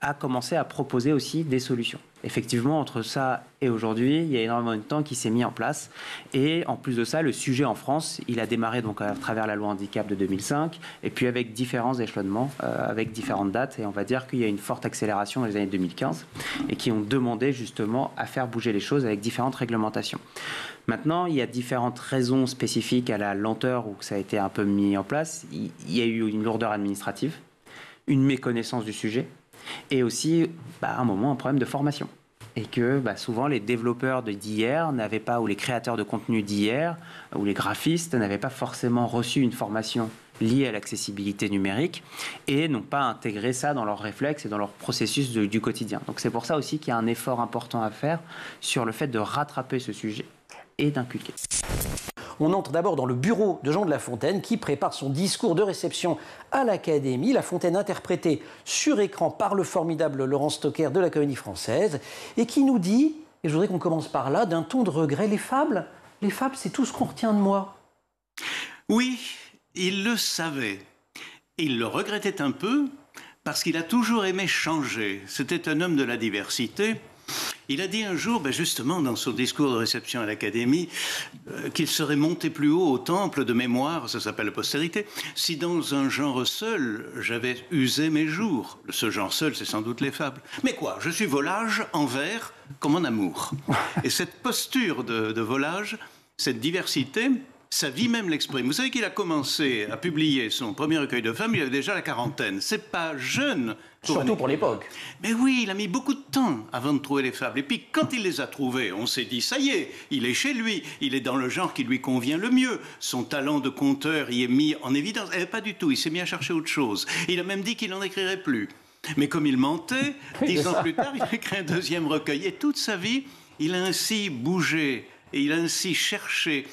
a commencé à proposer aussi des solutions. Effectivement, entre ça et aujourd'hui, il y a énormément de temps qui s'est mis en place. Et en plus de ça, le sujet en France, il a démarré donc à travers la loi handicap de 2005, et puis avec différents échelonnements, avec différentes dates. Et on va dire qu'il y a une forte accélération dans les années 2015, et qui ont demandé justement à faire bouger les choses avec différentes réglementations. Maintenant, il y a différentes raisons spécifiques à la lenteur où ça a été un peu mis en place. Il y a eu une lourdeur administrative, une méconnaissance du sujet, et aussi, à un moment, un problème de formation. Et que souvent, les développeurs d'hier n'avaient pas, ou les créateurs de contenu d'hier, ou les graphistes n'avaient pas forcément reçu une formation liée à l'accessibilité numérique et n'ont pas intégré ça dans leurs réflexes et dans leur processus du quotidien. Donc c'est pour ça aussi qu'il y a un effort important à faire sur le fait de rattraper ce sujet et d'inculquer. On entre d'abord dans le bureau de Jean de La Fontaine qui prépare son discours de réception à l'Académie. La Fontaine interprétée sur écran par le formidable Laurent Stocker de la Comédie Française et qui nous dit, et je voudrais qu'on commence par là, d'un ton de regret, les fables, c'est tout ce qu'on retient de moi. Oui, il le savait. Il le regrettait un peu parce qu'il a toujours aimé changer. C'était un homme de la diversité. Il a dit un jour, justement, dans son discours de réception à l'Académie, qu'il serait monté plus haut au temple de mémoire, ça s'appelle la postérité, si dans un genre seul, j'avais usé mes jours. Ce genre seul, c'est sans doute les fables. Mais quoi, je suis volage en vers comme en amour. Et cette posture de volage, cette diversité, sa vie même l'exprime. Vous savez qu'il a commencé à publier son premier recueil de fables, il avait déjà la quarantaine. C'est pas jeune. Surtout pour l'époque. Mais oui, il a mis beaucoup de temps avant de trouver les fables. Et puis, quand il les a trouvées, on s'est dit, ça y est, il est chez lui, il est dans le genre qui lui convient le mieux. Son talent de conteur y est mis en évidence. Eh, pas du tout, il s'est mis à chercher autre chose. Il a même dit qu'il n'en écrirait plus. Mais comme il mentait, 10 ans plus tard, il a écrit un deuxième recueil. Et toute sa vie, il a ainsi bougé, et il a ainsi cherché.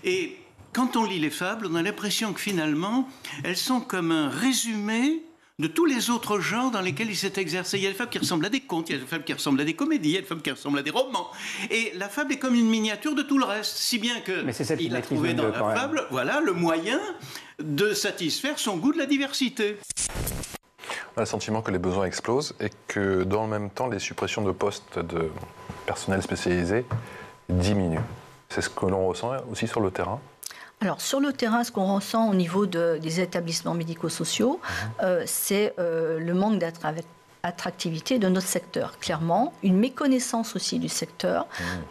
Et quand on lit les fables, on a l'impression que finalement, elles sont comme un résumé de tous les autres genres dans lesquels il s'est exercé. Il y a des fables qui ressemblent à des contes, il y a des fables qui ressemblent à des comédies, il y a des fables qui ressemblent à des romans. Et la fable est comme une miniature de tout le reste, si bien qu'il a trouvé dans la fable, voilà, le moyen de satisfaire son goût de la diversité. On a le sentiment que les besoins explosent et que dans le même temps, les suppressions de postes de personnel spécialisé diminuent. C'est ce que l'on ressent aussi sur le terrain. Alors, sur le terrain, ce qu'on ressent au niveau des établissements médico-sociaux, c'est le manque d'attractivité de notre secteur. Clairement, une méconnaissance aussi du secteur,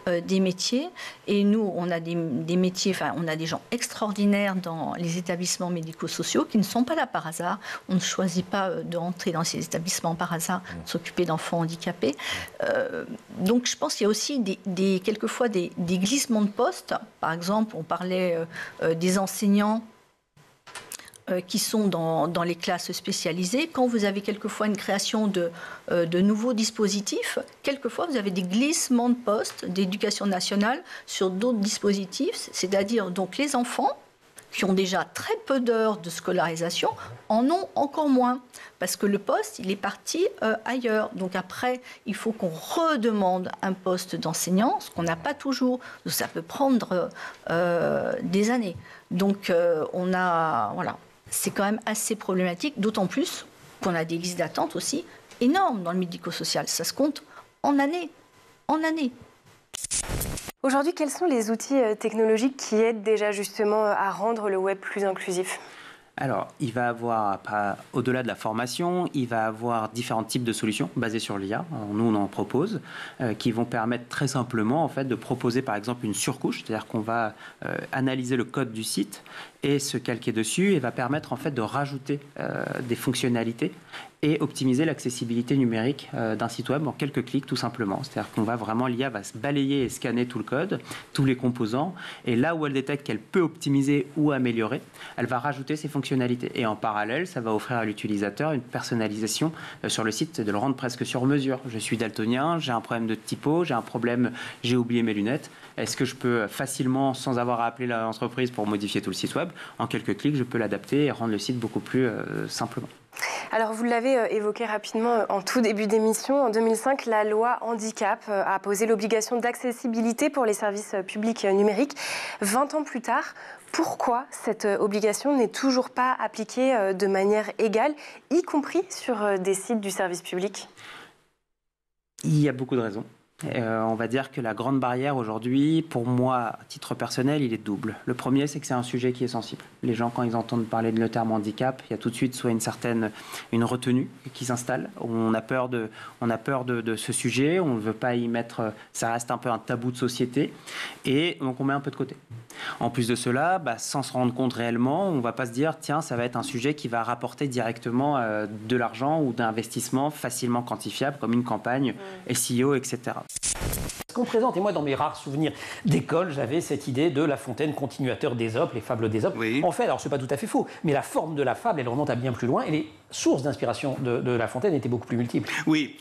des métiers. Et nous, on a des métiers, enfin, on a des gens extraordinaires dans les établissements médico-sociaux qui ne sont pas là par hasard. On ne choisit pas de rentrer dans ces établissements par hasard, s'occuper d'enfants handicapés. Donc, je pense qu'il y a aussi quelquefois des glissements de postes. Par exemple, on parlait des enseignants qui sont dans les classes spécialisées. Quand vous avez quelquefois une création de nouveaux dispositifs, quelquefois vous avez des glissements de postes d'éducation nationale sur d'autres dispositifs, c'est-à-dire donc les enfants qui ont déjà très peu d'heures de scolarisation en ont encore moins, parce que le poste, il est parti ailleurs. Donc après, il faut qu'on redemande un poste d'enseignant, ce qu'on n'a pas toujours. Donc ça peut prendre des années. Donc voilà. C'est quand même assez problématique, d'autant plus qu'on a des listes d'attente aussi énormes dans le médico-social. Ça se compte en années. Aujourd'hui, quels sont les outils technologiques qui aident déjà justement à rendre le web plus inclusif ? Alors, il va avoir, au-delà de la formation, il va avoir différents types de solutions basées sur l'IA. Nous, on en propose, qui vont permettre très simplement en fait, de proposer par exemple une surcouche, c'est-à-dire qu'on va analyser le code du site et se calquer dessus et va permettre en fait, de rajouter des fonctionnalités et optimiser l'accessibilité numérique d'un site web en quelques clics tout simplement. C'est-à-dire qu'on va vraiment, l'IA va se balayer et scanner tout le code, tous les composants, et là où elle détecte qu'elle peut optimiser ou améliorer, elle va rajouter ces fonctionnalités. Et en parallèle, ça va offrir à l'utilisateur une personnalisation sur le site, de le rendre presque sur mesure. Je suis daltonien, j'ai un problème de typo, j'ai oublié mes lunettes. Est-ce que je peux facilement, sans avoir à appeler l'entreprise pour modifier tout le site web, en quelques clics, je peux l'adapter et rendre le site beaucoup plus simplement. Alors, vous l'avez évoqué rapidement en tout début d'émission. En 2005, la loi handicap a posé l'obligation d'accessibilité pour les services publics numériques. 20 ans plus tard, pourquoi cette obligation n'est toujours pas appliquée de manière égale, y compris sur des sites du service public ? Il y a beaucoup de raisons. On va dire que la grande barrière aujourd'hui, pour moi, à titre personnel, il est double. Le premier, c'est que c'est un sujet qui est sensible. Les gens, quand ils entendent parler de le terme handicap, il y a tout de suite soit une retenue qui s'installe. On a peur de ce sujet, on ne veut pas y mettre, ça reste un peu un tabou de société, et donc on met un peu de côté. En plus de cela, sans se rendre compte réellement, on ne va pas se dire, tiens, ça va être un sujet qui va rapporter directement de l'argent ou d'investissement facilement quantifiable, comme une campagne SEO, etc. Ce qu'on présente, et moi dans mes rares souvenirs d'école, j'avais cette idée de La Fontaine, continuateur d'Ésope, les fables d'Ésope. Oui. En fait, alors c'est pas tout à fait faux, mais la forme de la fable, elle remonte à bien plus loin, et les sources d'inspiration de La Fontaine étaient beaucoup plus multiples. Oui.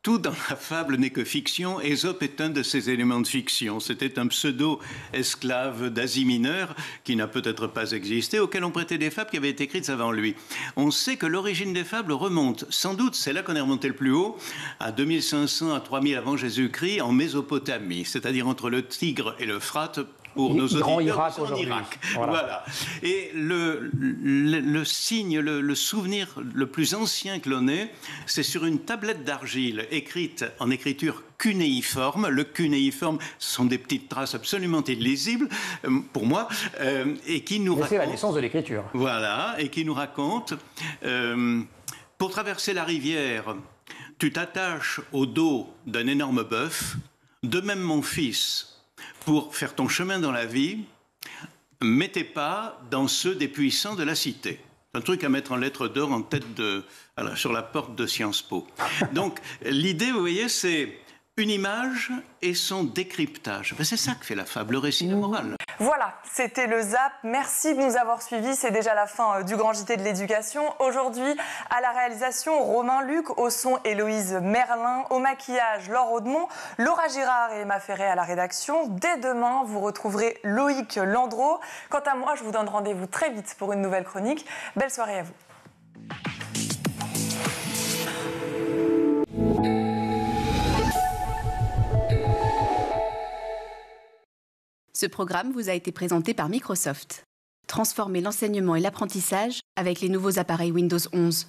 Tout dans la fable n'est que fiction. Ésope est un de ces éléments de fiction. C'était un pseudo-esclave d'Asie mineure qui n'a peut-être pas existé, auquel on prêtait des fables qui avaient été écrites avant lui. On sait que l'origine des fables remonte, sans doute, c'est là qu'on est remonté le plus haut, à 2500 à 3000 avant Jésus-Christ, en Mésopotamie, c'est-à-dire entre le Tigre et l'Euphrate, pour nos auditeurs. Grand Irak en aujourd'hui. Irak. Voilà. Et le signe, le souvenir le plus ancien que l'on ait, c'est sur une tablette d'argile écrite en écriture cunéiforme. Le cunéiforme, ce sont des petites traces absolument illisibles pour moi, et qui nous raconte... C'est la naissance de l'écriture. Voilà, et qui nous raconte, pour traverser la rivière, tu t'attaches au dos d'un énorme bœuf. De même, mon fils, pour faire ton chemin dans la vie, mets tes pas dans ceux des puissants de la cité. C'est un truc à mettre en lettres d'or en tête sur la porte de Sciences Po. Donc, l'idée, vous voyez, c'est une image et son décryptage. C'est ça que fait la fable, le récit, la morale. Voilà, c'était le ZAP. Merci de nous avoir suivis. C'est déjà la fin du Grand JT de l'éducation. Aujourd'hui, à la réalisation, Romain Luc, au son, Héloïse Merlin, au maquillage, Laure Audemont, Laura Girard et Emma Ferré à la rédaction. Dès demain, vous retrouverez Loïc Landreau. Quant à moi, je vous donne rendez-vous très vite pour une nouvelle chronique. Belle soirée à vous. Ce programme vous a été présenté par Microsoft. Transformez l'enseignement et l'apprentissage avec les nouveaux appareils Windows 11.